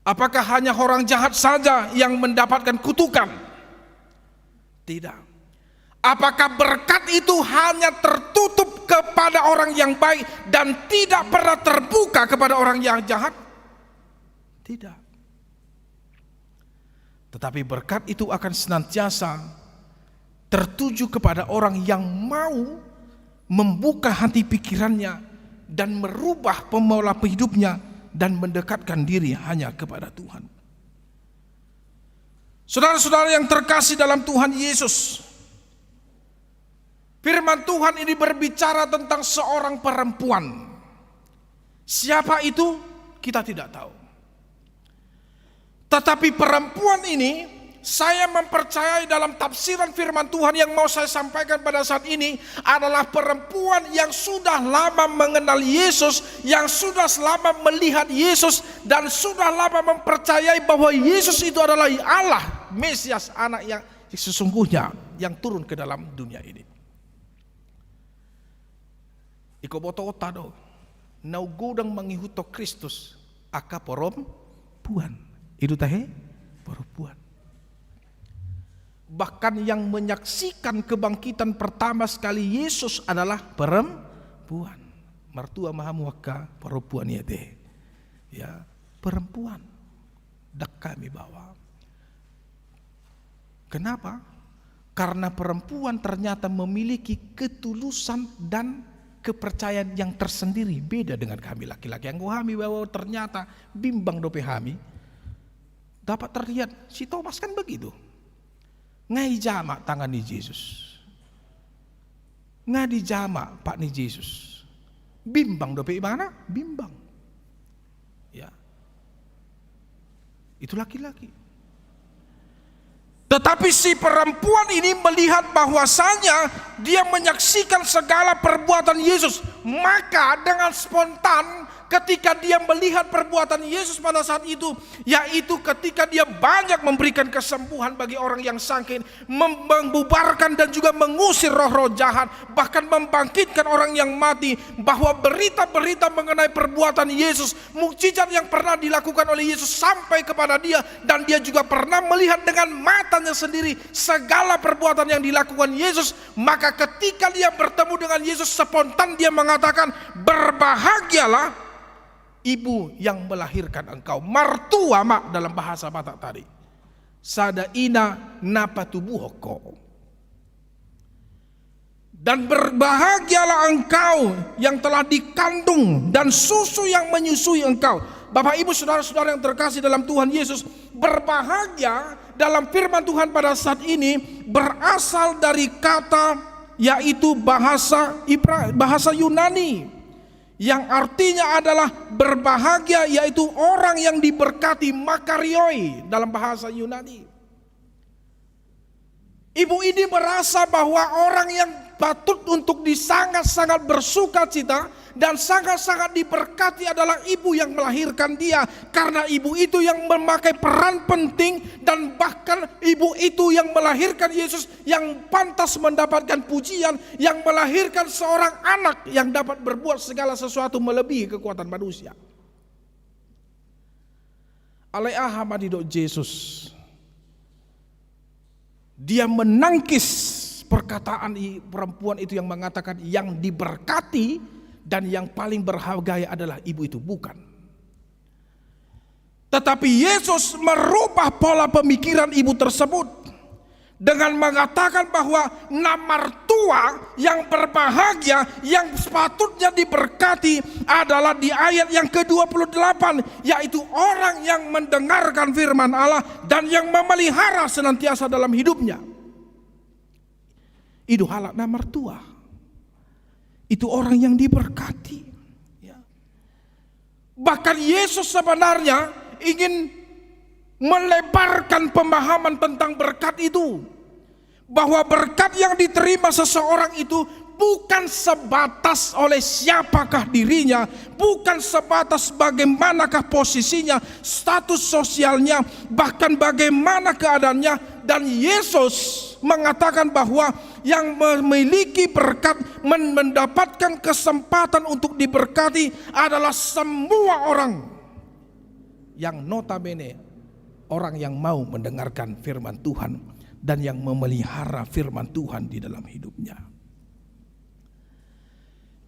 Apakah hanya orang jahat saja yang mendapatkan kutukan? Tidak. Apakah berkat itu hanya tertutup kepada orang yang baik dan tidak pernah terbuka kepada orang yang jahat? Tidak. Tetapi berkat itu akan senantiasa tertuju kepada orang yang mau membuka hati pikirannya dan merubah pola hidupnya dan mendekatkan diri hanya kepada Tuhan. Saudara-saudara yang terkasih dalam Tuhan Yesus, firman Tuhan ini berbicara tentang seorang perempuan. Siapa itu? Kita tidak tahu. Tetapi perempuan ini, saya mempercayai dalam tafsiran firman Tuhan yang mau saya sampaikan pada saat ini adalah perempuan yang sudah lama mengenal Yesus, yang sudah lama melihat Yesus, dan sudah lama mempercayai bahwa Yesus itu adalah Allah, Mesias, anak yang sesungguhnya yang turun ke dalam dunia ini. Iko boto otado, nau godang mengihuto Kristus, aka perempuan. Itu tahe perempuan. Bahkan yang menyaksikan kebangkitan pertama sekali Yesus adalah perempuan. Mertua mahamuaka perempuan ya deh. Ya, perempuan. Dak kami bawa. Kenapa? Karena perempuan ternyata memiliki ketulusan dan kepercayaan yang tersendiri, beda dengan kami laki-laki. Yang kami bawa ternyata bimbang dope kami. Dapat terlihat si Thomas kan begitu. Ngai jama tangan ni Yesus, ngai di jama pak ni Yesus, bimbang dope mana? Bimbang, ya, itu laki-laki. Tetapi si perempuan ini melihat bahwasanya dia menyaksikan segala perbuatan Yesus, maka dengan spontan ketika dia melihat perbuatan Yesus pada saat itu, yaitu ketika dia banyak memberikan kesembuhan bagi orang yang sakit, membubarkan dan juga mengusir roh-roh jahat, bahkan membangkitkan orang yang mati, bahwa berita-berita mengenai perbuatan Yesus, mukjizat yang pernah dilakukan oleh Yesus sampai kepada dia, dan dia juga pernah melihat dengan matanya sendiri segala perbuatan yang dilakukan Yesus. Maka ketika dia bertemu dengan Yesus, spontan dia mengatakan, berbahagialah ibu yang melahirkan engkau. Martua mak dalam bahasa Batak tadi. Sadaina napatubuhoko. Dan berbahagialah engkau yang telah dikandung dan susu yang menyusui engkau. Bapak ibu saudara-saudara yang terkasih dalam Tuhan Yesus, berbahagia dalam firman Tuhan pada saat ini berasal dari kata yaitu bahasa Yunani, yang artinya adalah berbahagia, yaitu orang yang diberkati, makarioi dalam bahasa Yunani. Ibu ini merasa bahwa orang yang patut untuk sangat-sangat bersuka cita dan sangat-sangat diberkati adalah ibu yang melahirkan dia, karena ibu itu yang memakai peran penting, dan bahkan ibu itu yang melahirkan Yesus yang pantas mendapatkan pujian, yang melahirkan seorang anak yang dapat berbuat segala sesuatu melebihi kekuatan manusia. Alai Ahamadido Yesus, dia menangkis perkataan perempuan itu yang mengatakan yang diberkati dan yang paling berharga adalah ibu itu. Bukan. Tetapi Yesus merubah pola pemikiran ibu tersebut dengan mengatakan bahwa namartua mertua yang berbahagia, yang sepatutnya diberkati adalah di ayat yang ke-28, yaitu orang yang mendengarkan firman Allah dan yang memelihara senantiasa dalam hidupnya. Itu halakna mertua. Itu orang yang diberkati. Ya. Bahkan Yesus sebenarnya ingin melebarkan pemahaman tentang berkat itu. Bahwa berkat yang diterima seseorang itu bukan sebatas oleh siapakah dirinya, bukan sebatas bagaimanakah posisinya, status sosialnya, bahkan bagaimana keadaannya. Dan Yesus mengatakan bahwa yang memiliki berkat, mendapatkan kesempatan untuk diberkati adalah semua orang yang notabene orang yang mau mendengarkan firman Tuhan dan yang memelihara firman Tuhan di dalam hidupnya.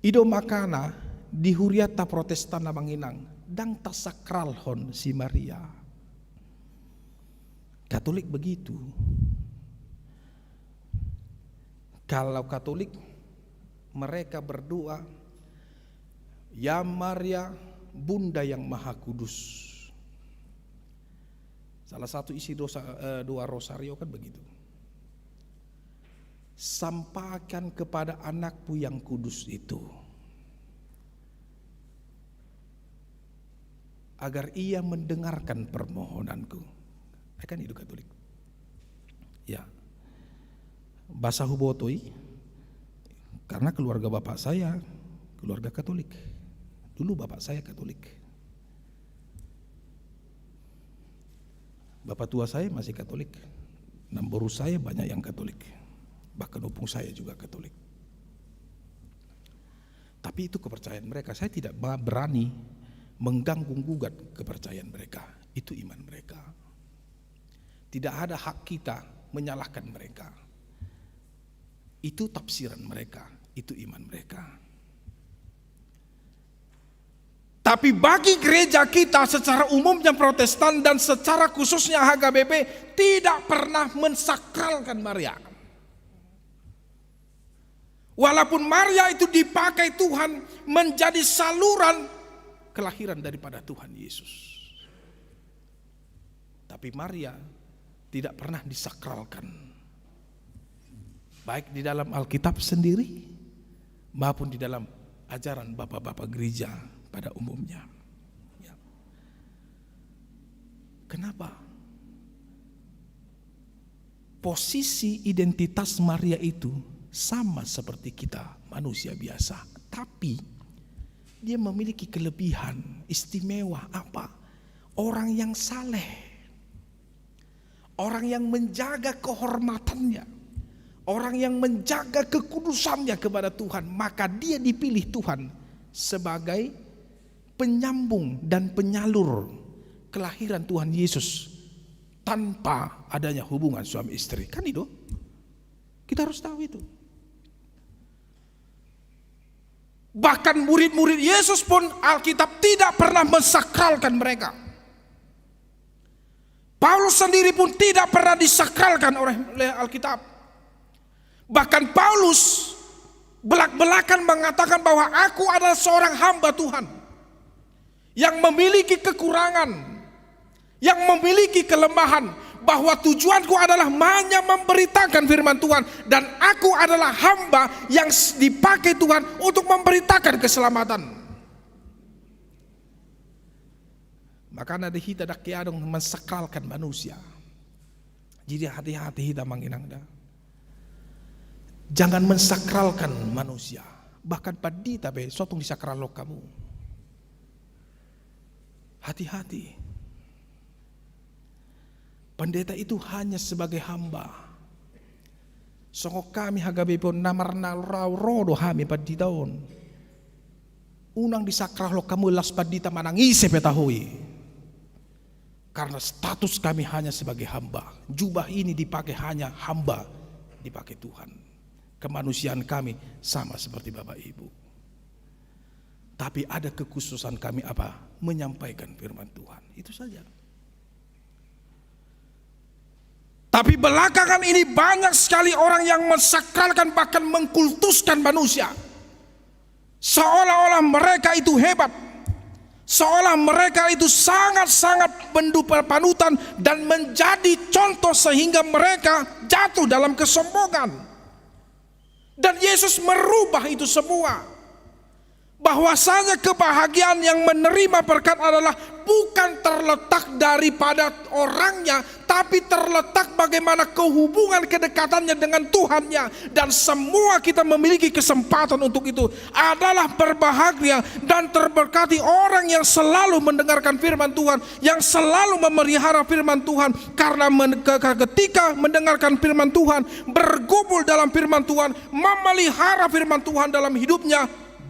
Ido makana di huriata Protestan na manginang dang tasakralhon si Maria. Katolik begitu. Kalau Katolik mereka berdoa, Ya Maria, Bunda yang Maha Kudus. Salah satu isi doa rosario kan begitu. Sampaikan kepada anakmu yang kudus itu, agar ia mendengarkan permohonanku. Kan itu Katolik. Ya. Bahasa hubotoi, karena keluarga bapak saya keluarga Katolik. Dulu bapak saya Katolik. Bapak tua saya masih Katolik. Namboru saya banyak yang Katolik. Bahkan opung saya juga Katolik. Tapi itu kepercayaan mereka. Saya tidak berani mengganggu-gugat kepercayaan mereka. Itu iman mereka. Tidak ada hak kita menyalahkan mereka. Itu tafsiran mereka. Itu iman mereka. Tapi bagi gereja kita secara umumnya Protestan dan secara khususnya HKBP tidak pernah mensakralkan Maria. Walaupun Maria itu dipakai Tuhan menjadi saluran kelahiran daripada Tuhan Yesus. Tapi Maria tidak pernah disakralkan. Baik di dalam Alkitab sendiri maupun di dalam ajaran bapak-bapak gereja pada umumnya. Ya. Kenapa? Posisi identitas Maria itu sama seperti kita manusia biasa, tapi dia memiliki kelebihan istimewa apa? Orang yang saleh, orang yang menjaga kehormatannya, orang yang menjaga kekudusannya kepada Tuhan, maka dia dipilih Tuhan sebagai penyambung dan penyalur kelahiran Tuhan Yesus tanpa adanya hubungan suami istri. Kan itu? Kita harus tahu itu. Bahkan murid-murid Yesus pun Alkitab tidak pernah mensakralkan mereka. Paulus sendiri pun tidak pernah disakralkan oleh Alkitab. Bahkan Paulus belak-belakan mengatakan bahwa aku adalah seorang hamba Tuhan yang memiliki kekurangan, yang memiliki kelemahan, bahwa tujuanku adalah hanya memberitakan firman Tuhan, dan aku adalah hamba yang dipakai Tuhan untuk memberitakan keselamatan. Maka ada kita dak kiadong mensakralkan manusia. Jadi hati-hati kita manginangda. Jangan mensakralkan manusia. Bahkan padi tapi sotong disakralo kamu. Hati-hati. Pendeta itu hanya sebagai hamba. Songok kami hagabe pun namarna rodo kami padi daun. Unang disakralo kamu las padita manangise petahui. Karena status kami hanya sebagai hamba. Jubah ini dipakai hanya hamba, dipakai Tuhan. Kemanusiaan kami sama seperti Bapak Ibu. Tapi ada kekhususan kami apa? Menyampaikan firman Tuhan. Itu saja. Tapi belakangan ini banyak sekali orang yang mensakralkan, bahkan mengkultuskan manusia, seolah-olah mereka itu hebat, seolah mereka itu sangat-sangat mendupa panutan dan menjadi contoh sehingga mereka jatuh dalam kesombongan. Dan Yesus merubah itu semua. Bahwasanya kebahagiaan yang menerima berkat adalah bukan terletak daripada orangnya, tapi terletak bagaimana kehubungan kedekatannya dengan Tuhannya. Dan semua kita memiliki kesempatan untuk itu. Adalah berbahagia dan terberkati orang yang selalu mendengarkan firman Tuhan, yang selalu memelihara firman Tuhan. Karena ketika mendengarkan firman Tuhan, bergumul dalam firman Tuhan, memelihara firman Tuhan dalam hidupnya,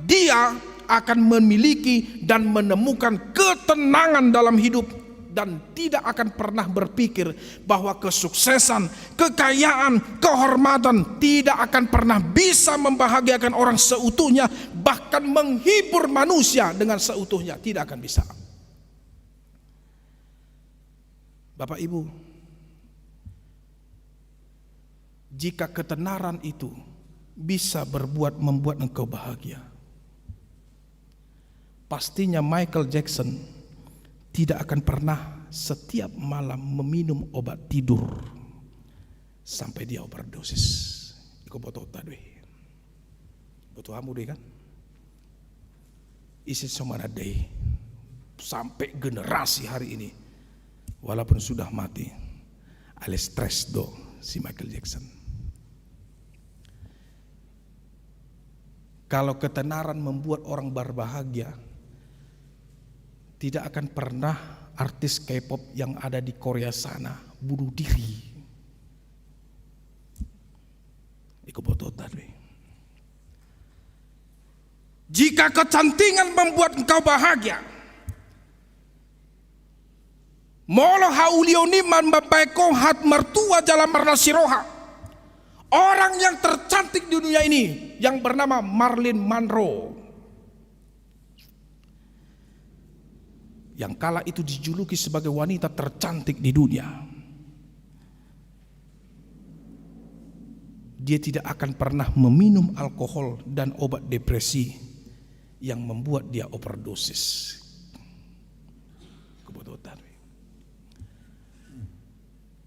dia akan memiliki dan menemukan ketenangan dalam hidup, dan tidak akan pernah berpikir bahwa kesuksesan, kekayaan, kehormatan tidak akan pernah bisa membahagiakan orang seutuhnya, bahkan menghibur manusia dengan seutuhnya, tidak akan bisa. Bapak Ibu, jika ketenaran itu bisa membuat engkau bahagia, pastinya Michael Jackson tidak akan pernah setiap malam meminum obat tidur sampai dia overdosis. Iko boto tadi, boto hamu deh kan? Isi somana deh sampai generasi hari ini, walaupun sudah mati, alias stres do si Michael Jackson. Kalau ketenaran membuat orang berbahagia, tidak akan pernah artis K-pop yang ada di Korea sana bunuh diri. Iku boto tadi. Jika kecantikan membuat engkau bahagia, molo haulioni man babaiko hat mertua jalan marnasiroha. Orang yang tercantik di dunia ini yang bernama Marilyn Monroe, yang kala itu dijuluki sebagai wanita tercantik di dunia, dia tidak akan pernah meminum alkohol dan obat depresi yang membuat dia overdosis. Kebetulan.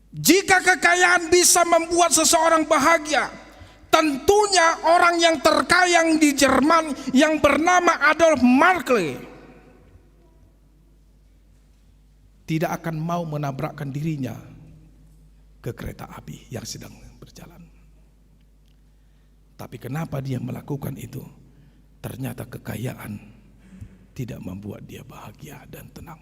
Jika kekayaan bisa membuat seseorang bahagia, tentunya orang yang terkaya di Jerman yang bernama Adolf Merkel tidak akan mau menabrakkan dirinya ke kereta api yang sedang berjalan. Tapi kenapa dia melakukan itu? Ternyata kekayaan tidak membuat dia bahagia dan tenang.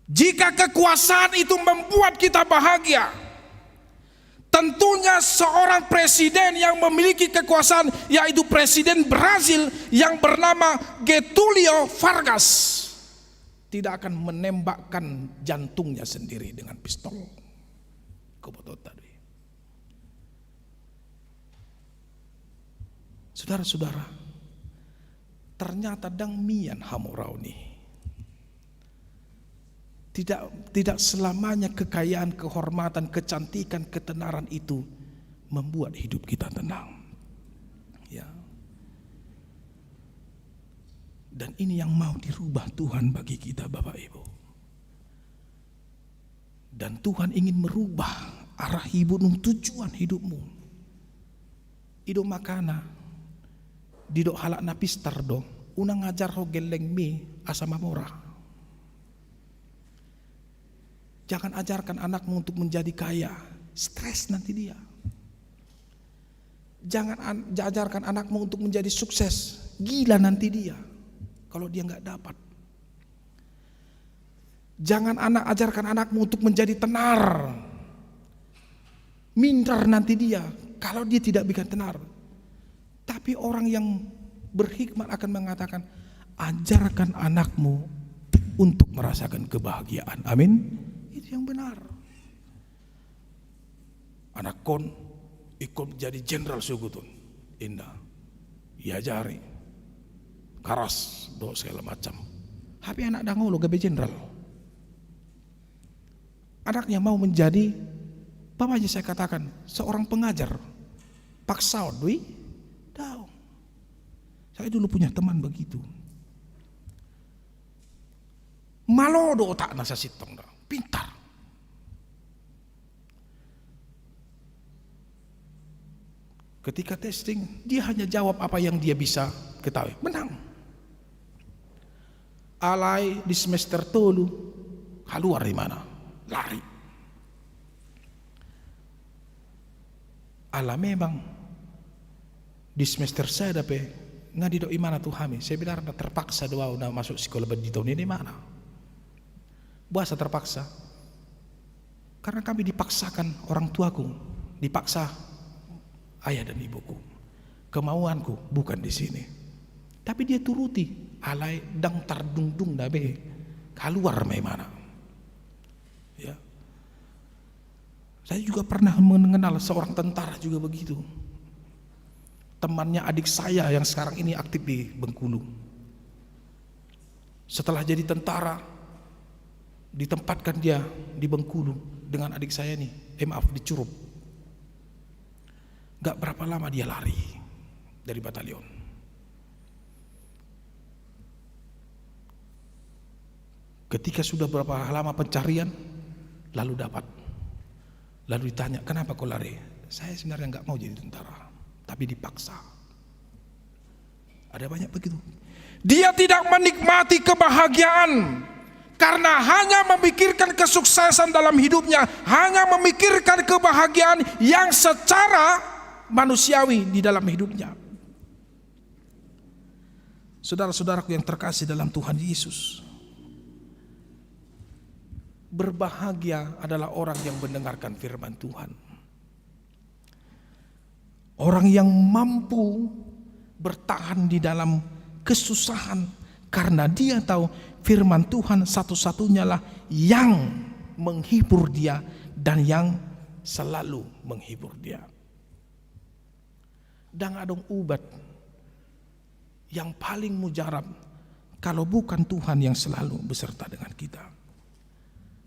Jika kekuasaan itu membuat kita bahagia, tentunya seorang presiden yang memiliki kekuasaan, yaitu presiden Brazil yang bernama Getúlio Vargas, tidak akan menembakkan jantungnya sendiri dengan pistol. Tadi. Saudara-saudara, ternyata dang mian hamurauni. Tidak selamanya kekayaan, kehormatan, kecantikan, ketenaran itu membuat hidup kita tenang. Ya. Dan ini yang mau dirubah Tuhan bagi kita, Bapak Ibu. Dan Tuhan ingin merubah arah hidupmu, tujuan hidupmu. Ido makana, didok halak napistar do, unang ngajar ho geleng mi asama murah. Jangan ajarkan anakmu untuk menjadi kaya, stres nanti dia. Jangan ajarkan anakmu untuk menjadi sukses, gila nanti dia kalau dia nggak dapat. Jangan ajarkan anakmu untuk menjadi tenar, minder nanti dia kalau dia tidak bikin tenar. Tapi orang yang berhikmat akan mengatakan, ajarkan anakmu untuk merasakan kebahagiaan. Amin. Itu yang benar. Anak kon ikut jadi jenderal sugutun, indah, iajari, karas, do segala macam. Tapi anak dango lo gabe jenderal. anaknya mau menjadi, bapaknya saya katakan, seorang pengajar. Paksa doi, tahu. Saya dulu punya teman begitu. Malodo otak nasa sitong dah, pintar. Ketika testing, dia hanya jawab apa yang dia bisa ketahui, menang. Alai di semester tolu, keluar di mana? Lari. Ala memang di semester saya dapat ngadi doi mana tuh kami. Saya bilang terpaksa doa udah masuk sekolah di tahun ini mana? Bahasa terpaksa. Karena kami dipaksakan orang tuaku, dipaksa ayah dan ibuku. Kemauanku bukan di sini. Tapi dia turuti. Alai dang tardung-dung dabe keluar mana. Ya. Saya juga pernah mengenal seorang tentara juga begitu. Temannya adik saya yang sekarang ini aktif di Bengkulu. Setelah jadi tentara, ditempatkan dia di Bengkulu dengan adik saya nih, di Curup. Gak berapa lama dia lari dari batalion. Ketika sudah berapa lama pencarian, lalu dapat. Lalu ditanya, kenapa kau lari? Saya sebenarnya gak mau jadi tentara, tapi dipaksa. Ada banyak begitu. Dia tidak menikmati kebahagiaan karena hanya memikirkan kesuksesan dalam hidupnya, hanya memikirkan kebahagiaan yang secara manusiawi di dalam hidupnya. Saudara-saudaraku yang terkasih dalam Tuhan Yesus, berbahagia adalah orang yang mendengarkan firman Tuhan. Orang yang mampu bertahan di dalam kesusahan karena dia tahu firman Tuhan satu-satunya lah yang menghibur dia dan yang selalu menghibur dia. Dan adong ubat yang paling mujarab kalau bukan Tuhan yang selalu beserta dengan kita.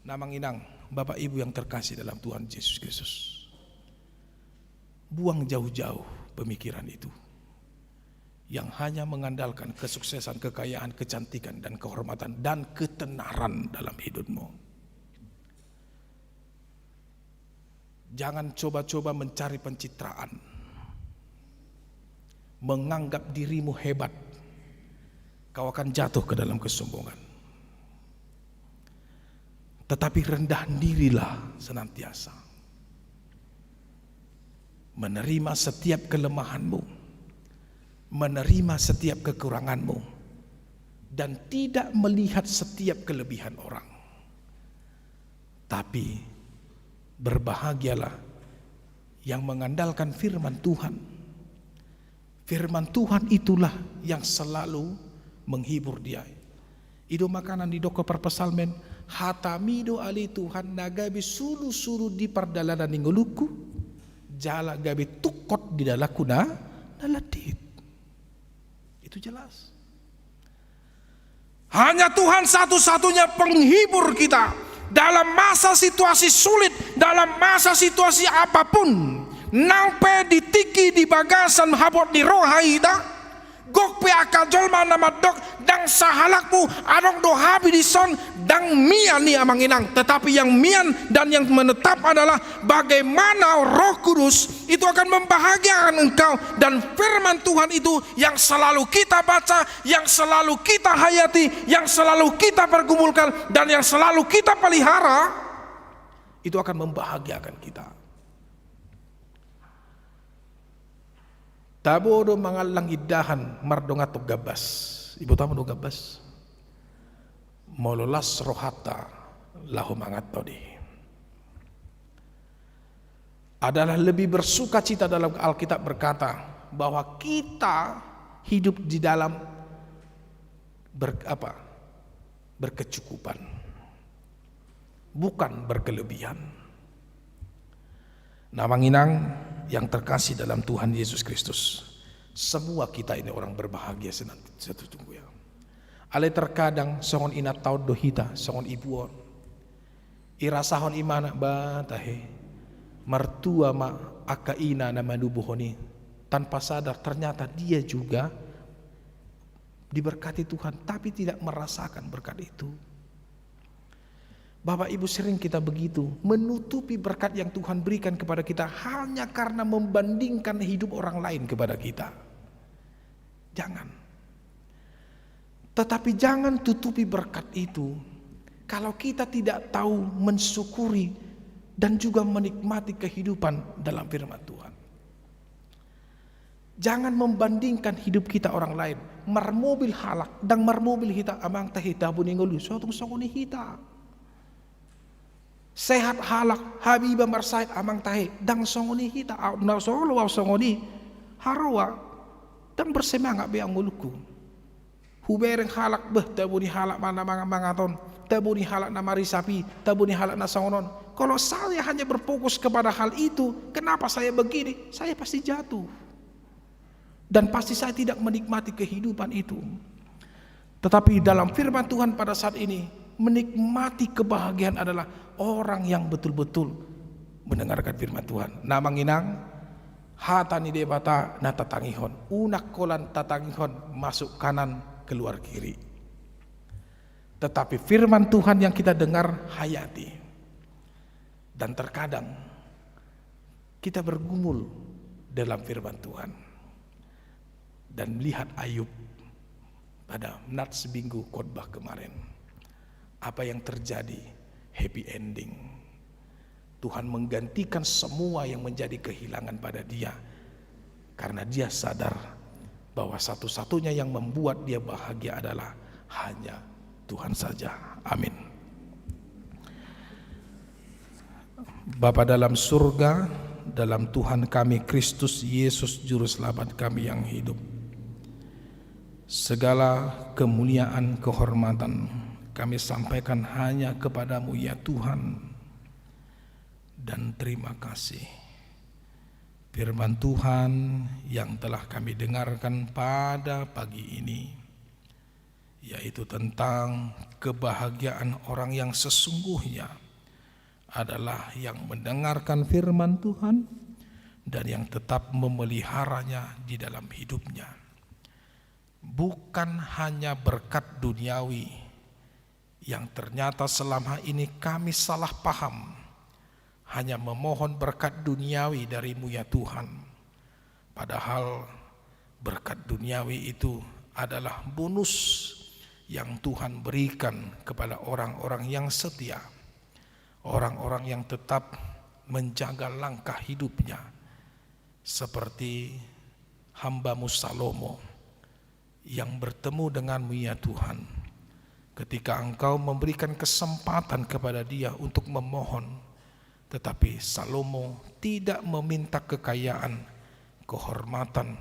Namang inang, Bapak Ibu yang terkasih dalam Tuhan Yesus Kristus, buang jauh-jauh pemikiran itu yang hanya mengandalkan kesuksesan, kekayaan, kecantikan, dan kehormatan dan ketenaran dalam hidupmu. Jangan coba-coba mencari pencitraan, menganggap dirimu hebat. Kau akan jatuh ke dalam kesombongan. Tetapi rendah dirilah senantiasa. Menerima setiap kelemahanmu, menerima setiap kekuranganmu, dan tidak melihat setiap kelebihan orang. Tapi berbahagialah yang mengandalkan firman Tuhan. Firman Tuhan itulah yang selalu menghibur dia. Itu makanan di doko perpesalmen, hatamido ali Tuhan nagabi sulu-sulu di perdalanan ningguluku, jala gabi tukot di dalakuna naladit. Itu jelas. Hanya Tuhan satu-satunya penghibur kita dalam masa situasi sulit, dalam masa situasi apapun. Nampe ditiki di bagasan habot di rohaida, gok pe akal jolma nama dok dang sahalakmu adong dohabi di son dang mian ni amang inang. Tetapi yang mian dan yang menetap adalah bagaimana Roh Kudus itu akan membahagiakan engkau, dan firman Tuhan itu yang selalu kita baca, yang selalu kita hayati, yang selalu kita pergumulkan, dan yang selalu kita pelihara, itu akan membahagiakan kita. Tabodo mangalang idahan mardongato gabas. Ibu tahu do gabas? Mololas rohata lahu mangatodi. Adalah lebih bersuka cita dalam Alkitab berkata bahwa kita hidup di dalam berkecukupan, bukan berkelebihan. Namanginang yang terkasih dalam Tuhan Yesus Kristus, semua kita ini orang berbahagia sesungguhnya. Ale terkadang songon ina taud dohita, songon ibuon, irasahon imana batahe mertua ma akaina nama dubuhoni, tanpa sadar ternyata dia juga diberkati Tuhan tapi tidak merasakan berkat itu. Bapak Ibu, sering kita begitu, menutupi berkat yang Tuhan berikan kepada kita hanya karena membandingkan hidup orang lain kepada kita. Jangan. Tetapi jangan tutupi berkat itu kalau kita tidak tahu mensyukuri dan juga menikmati kehidupan dalam firman Tuhan. Jangan membandingkan hidup kita orang lain. Marmobil halak dan marmobil hita amang tahita buningolu suatu songoni hita. Sehat halak Habibah marsait amang tahe dang songoni hita na solo wa songoni harawa dang bersemangat be anguluku. Hubereng halak beh tabuni halak mana mangaton, tabuni halak na marisapi, tabuni halak na songonon. Kalau saya hanya berfokus kepada hal itu, kenapa saya begini? Saya pasti jatuh. Dan pasti saya tidak menikmati kehidupan itu. Tetapi dalam firman Tuhan pada saat ini, menikmati kebahagiaan adalah orang yang betul-betul mendengarkan firman Tuhan. Namanginang hatani debata na tatangihon, unak kolan tatangihon masuk kanan keluar kiri. Tetapi firman Tuhan yang kita dengar hayati. Dan terkadang kita bergumul dalam firman Tuhan dan melihat Ayub pada nats minggu khotbah kemarin. Apa yang terjadi? Happy ending. Tuhan menggantikan semua yang menjadi kehilangan pada dia karena dia sadar bahwa satu-satunya yang membuat dia bahagia adalah hanya Tuhan saja. Amin. Bapa dalam surga, dalam Tuhan kami Kristus Yesus Juru Selamat kami yang hidup, segala kemuliaan kehormatan kami sampaikan hanya kepadamu ya Tuhan. Dan terima kasih firman Tuhan yang telah kami dengarkan pada pagi ini, yaitu tentang kebahagiaan orang yang sesungguhnya adalah yang mendengarkan firman Tuhan dan yang tetap memeliharanya di dalam hidupnya. Bukan hanya berkat duniawi yang ternyata selama ini kami salah paham, hanya memohon berkat duniawi darimu ya Tuhan. Padahal berkat duniawi itu adalah bonus yang Tuhan berikan kepada orang-orang yang setia, orang-orang yang tetap menjaga langkah hidupnya, seperti hamba-Mu Salomo yang bertemu denganmu ya Tuhan, ketika Engkau memberikan kesempatan kepada dia untuk memohon, tetapi Salomo tidak meminta kekayaan, kehormatan,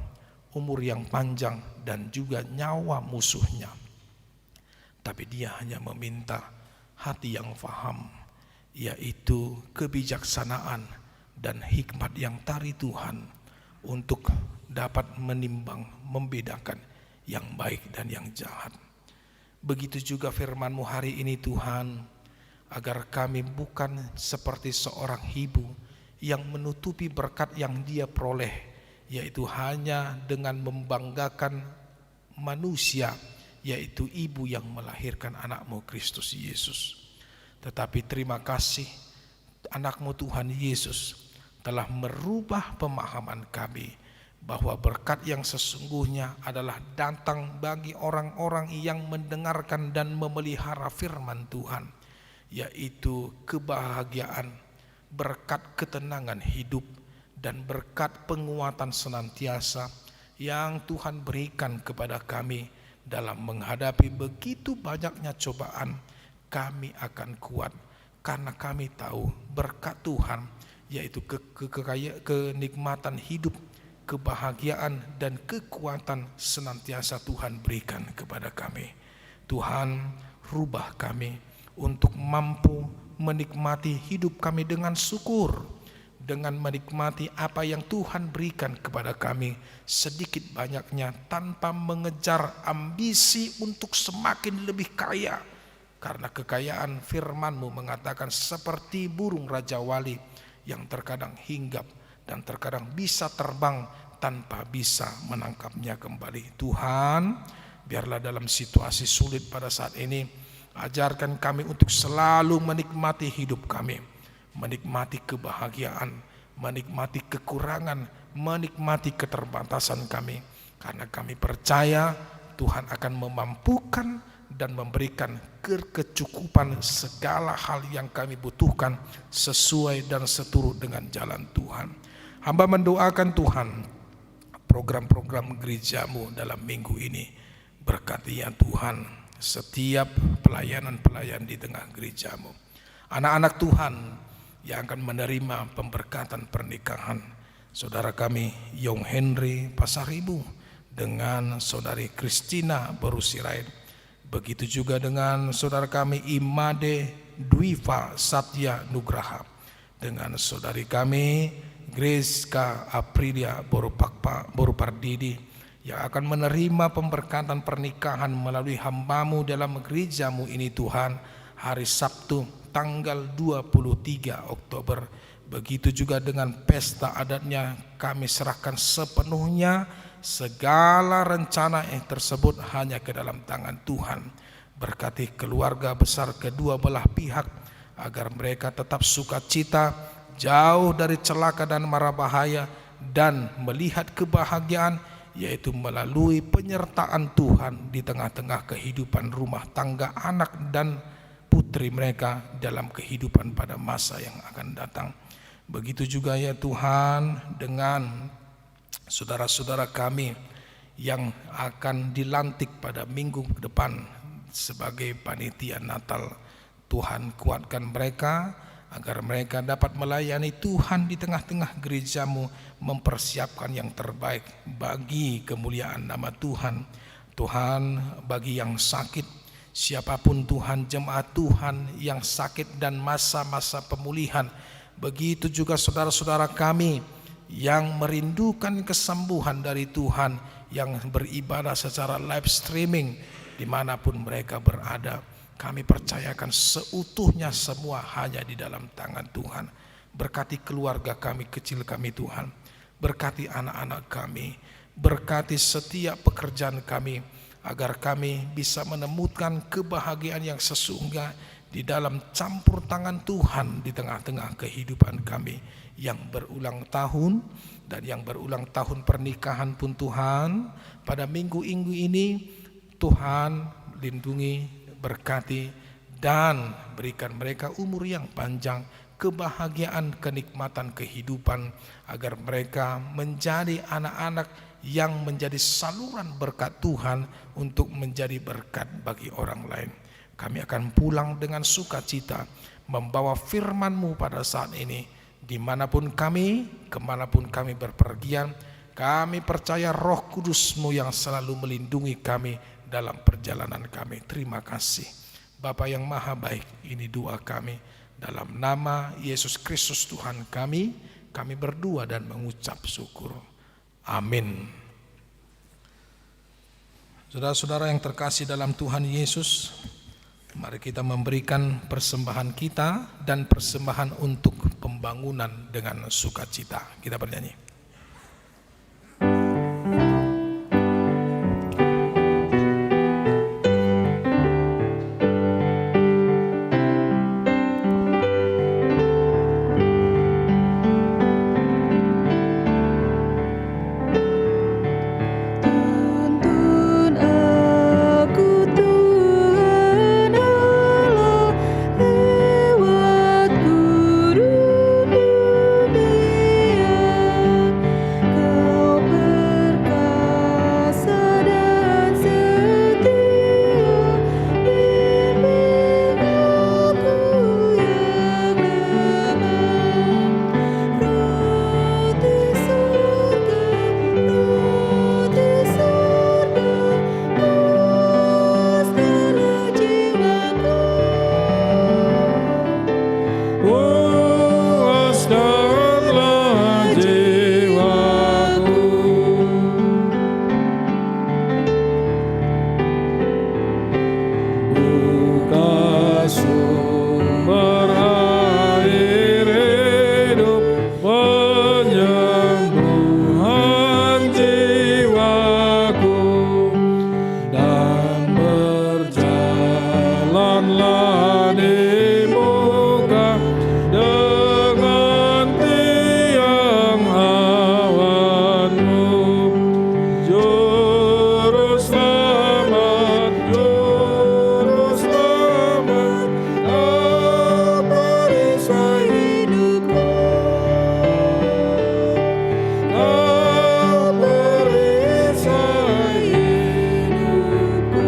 umur yang panjang dan juga nyawa musuhnya, tapi dia hanya meminta hati yang faham, yaitu kebijaksanaan dan hikmat yang dari Tuhan untuk dapat menimbang, membedakan yang baik dan yang jahat. Begitu juga firman-Mu hari ini Tuhan, agar kami bukan seperti seorang ibu yang menutupi berkat yang dia peroleh, yaitu hanya dengan membanggakan manusia, yaitu ibu yang melahirkan anak-Mu Kristus Yesus. Tetapi terima kasih anak-Mu Tuhan Yesus telah merubah pemahaman kami bahwa berkat yang sesungguhnya adalah datang bagi orang-orang yang mendengarkan dan memelihara firman Tuhan, yaitu kebahagiaan, berkat ketenangan hidup, dan berkat penguatan senantiasa yang Tuhan berikan kepada kami dalam menghadapi begitu banyaknya cobaan. Kami akan kuat karena kami tahu berkat Tuhan, yaitu kenikmatan hidup, kebahagiaan dan kekuatan senantiasa Tuhan berikan kepada kami. Tuhan, rubah kami untuk mampu menikmati hidup kami dengan syukur, dengan menikmati apa yang Tuhan berikan kepada kami sedikit banyaknya, tanpa mengejar ambisi untuk semakin lebih kaya. Karena kekayaan firman-Mu mengatakan seperti burung Raja Wali yang terkadang hinggap dan terkadang bisa terbang tanpa bisa menangkapnya kembali. Tuhan, biarlah dalam situasi sulit pada saat ini, ajarkan kami untuk selalu menikmati hidup kami, menikmati kebahagiaan, menikmati kekurangan, menikmati keterbatasan kami. Karena kami percaya Tuhan akan memampukan dan memberikan kecukupan segala hal yang kami butuhkan sesuai dan seturut dengan jalan Tuhan. Hamba mendoakan Tuhan program-program gereja-Mu dalam minggu ini. Berkati ya Tuhan setiap pelayanan-pelayan di tengah gereja-Mu. Anak-anak Tuhan yang akan menerima pemberkatan pernikahan. Saudara kami Yong Henry Pasaribu dengan saudari Christina Borusirait. Begitu juga dengan saudara kami Imade Dwipa Satya Nugraha, dengan saudari kami Grace K. Aprilia Borupardidi yang akan menerima pemberkatan pernikahan melalui hamba-Mu dalam gereja-Mu ini Tuhan, hari Sabtu tanggal 23 Oktober. Begitu juga dengan pesta adatnya, kami serahkan sepenuhnya. Segala rencana yang tersebut hanya ke dalam tangan Tuhan. Berkati keluarga besar kedua belah pihak, agar mereka tetap sukacita, jauh dari celaka dan mara bahaya, dan melihat kebahagiaan, yaitu melalui penyertaan Tuhan di tengah-tengah kehidupan rumah tangga anak dan putri mereka dalam kehidupan pada masa yang akan datang. Begitu juga ya Tuhan dengan saudara-saudara kami yang akan dilantik pada minggu depan sebagai panitia Natal. Tuhan kuatkan mereka agar mereka dapat melayani Tuhan di tengah-tengah gereja-Mu, mempersiapkan yang terbaik bagi kemuliaan nama Tuhan. Tuhan, bagi yang sakit, siapapun Tuhan, jemaat Tuhan yang sakit dan masa-masa pemulihan, begitu juga saudara-saudara kami yang merindukan kesembuhan dari Tuhan, yang beribadah secara live streaming dimanapun mereka berada. Kami percayakan seutuhnya semua hanya di dalam tangan Tuhan. Berkati keluarga kami, kecil kami Tuhan, berkati anak-anak kami, berkati setiap pekerjaan kami, agar kami bisa menemukan kebahagiaan yang sesungguhnya di dalam campur tangan Tuhan di tengah-tengah kehidupan kami yang berulang tahun dan yang berulang tahun pernikahan pun Tuhan. Pada minggu-minggu ini Tuhan lindungi, berkati, dan berikan mereka umur yang panjang, kebahagiaan, kenikmatan kehidupan, agar mereka menjadi anak-anak yang menjadi saluran berkat Tuhan untuk menjadi berkat bagi orang lain. Kami akan pulang dengan sukacita membawa firman-Mu pada saat ini. Dimanapun kami, kemanapun kami berpergian, kami percaya Roh Kudus-Mu yang selalu melindungi kami dalam perjalanan kami. Terima kasih Bapa yang maha baik, ini doa kami dalam nama Yesus Kristus Tuhan kami berdoa dan mengucap syukur. Amin. Saudara-saudara yang terkasih dalam Tuhan Yesus, mari kita memberikan persembahan kita dan persembahan untuk pembangunan dengan sukacita. Kita bernyanyi. Lewat guru dunia di muka dengan tiang awanmu. Juru selamat, kau perisai hidupku, kau perisai hidupku.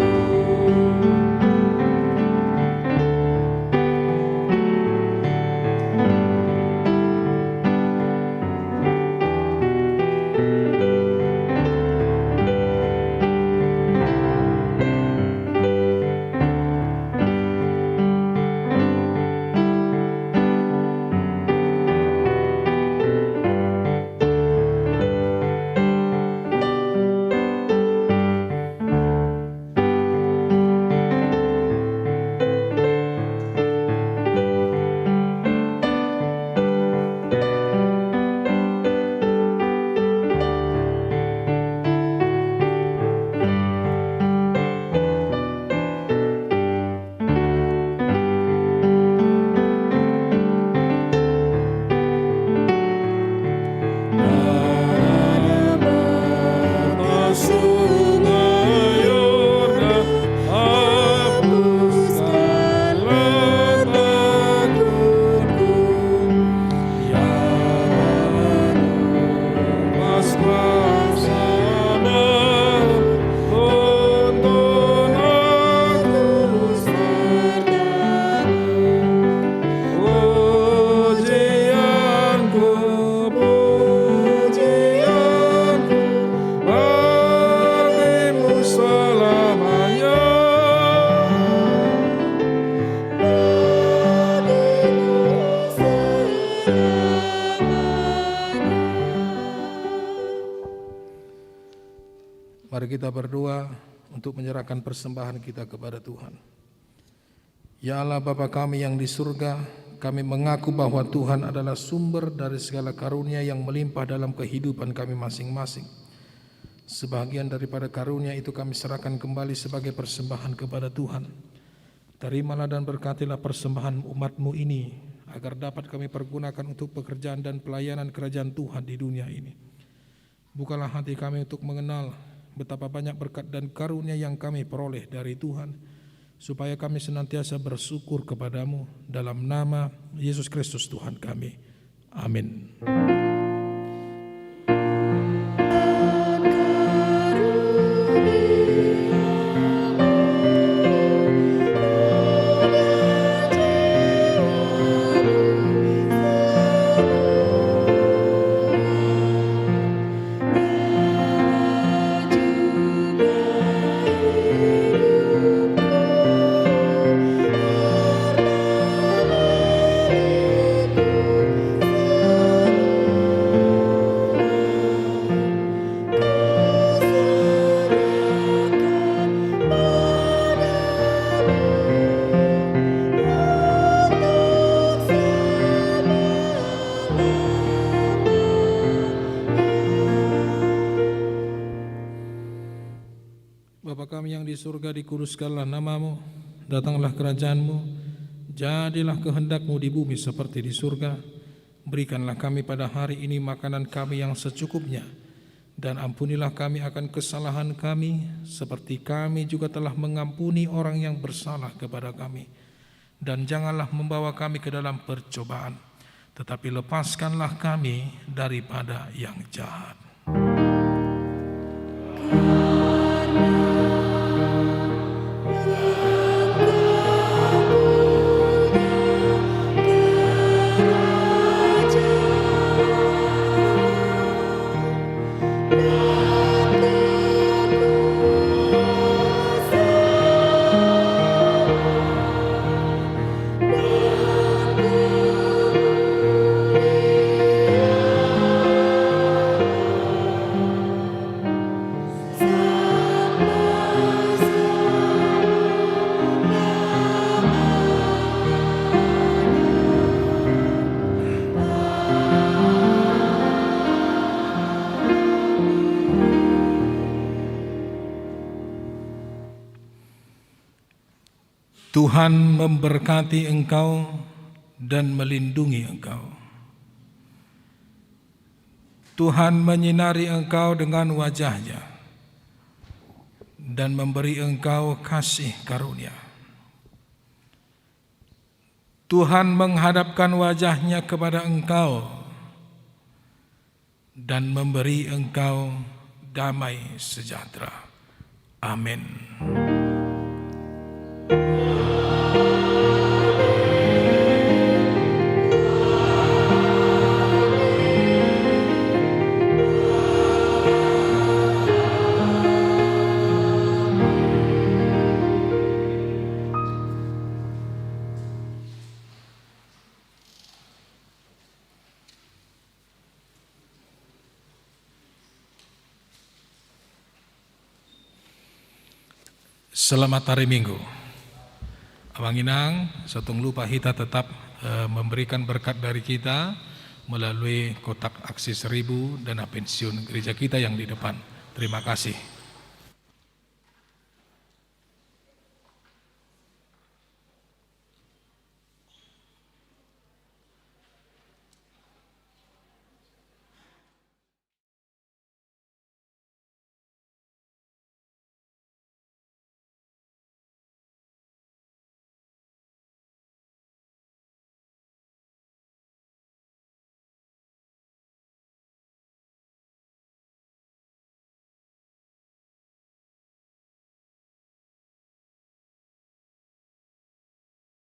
Sungai Yordan, hapuskanlah takutku. Ya Mas Maksana, tuntun aku sertamu. Pujianku, pujianku bagimu selamanya. Mari kita berdoa untuk menyerahkan persembahan kita kepada Tuhan. Ya Allah Bapa kami yang di surga, kami mengaku bahwa Tuhan adalah sumber dari segala karunia yang melimpah dalam kehidupan kami masing-masing. Sebagian daripada karunia itu kami serahkan kembali sebagai persembahan kepada Tuhan. Terimalah dan berkatilah persembahan umat-Mu ini, agar dapat kami pergunakan untuk pekerjaan dan pelayanan kerajaan Tuhan di dunia ini. Bukalah hati kami untuk mengenal betapa banyak berkat dan karunia yang kami peroleh dari Tuhan, supaya kami senantiasa bersyukur kepadamu dalam nama Yesus Kristus Tuhan kami. Amin. Bapa kami yang di surga, dikuduskanlah namamu, datanglah kerajaanmu, jadilah kehendak-Mu di bumi seperti di surga. Berikanlah kami pada hari ini makanan kami yang secukupnya, dan ampunilah kami akan kesalahan kami, seperti kami juga telah mengampuni orang yang bersalah kepada kami. Dan janganlah membawa kami ke dalam percobaan, tetapi lepaskanlah kami daripada yang jahat. Sama Tuhan memberkati engkau dan melindungi engkau. Tuhan menyinari engkau dengan wajah-Nya dan memberi engkau kasih karunia. Tuhan menghadapkan wajah-Nya kepada engkau dan memberi engkau damai sejahtera. Amin. Selamat hari Minggu. Abang Inang, setong lupa kita tetap memberikan berkat dari kita melalui kotak aksi 1000 dana pensiun gereja kita yang di depan. Terima kasih.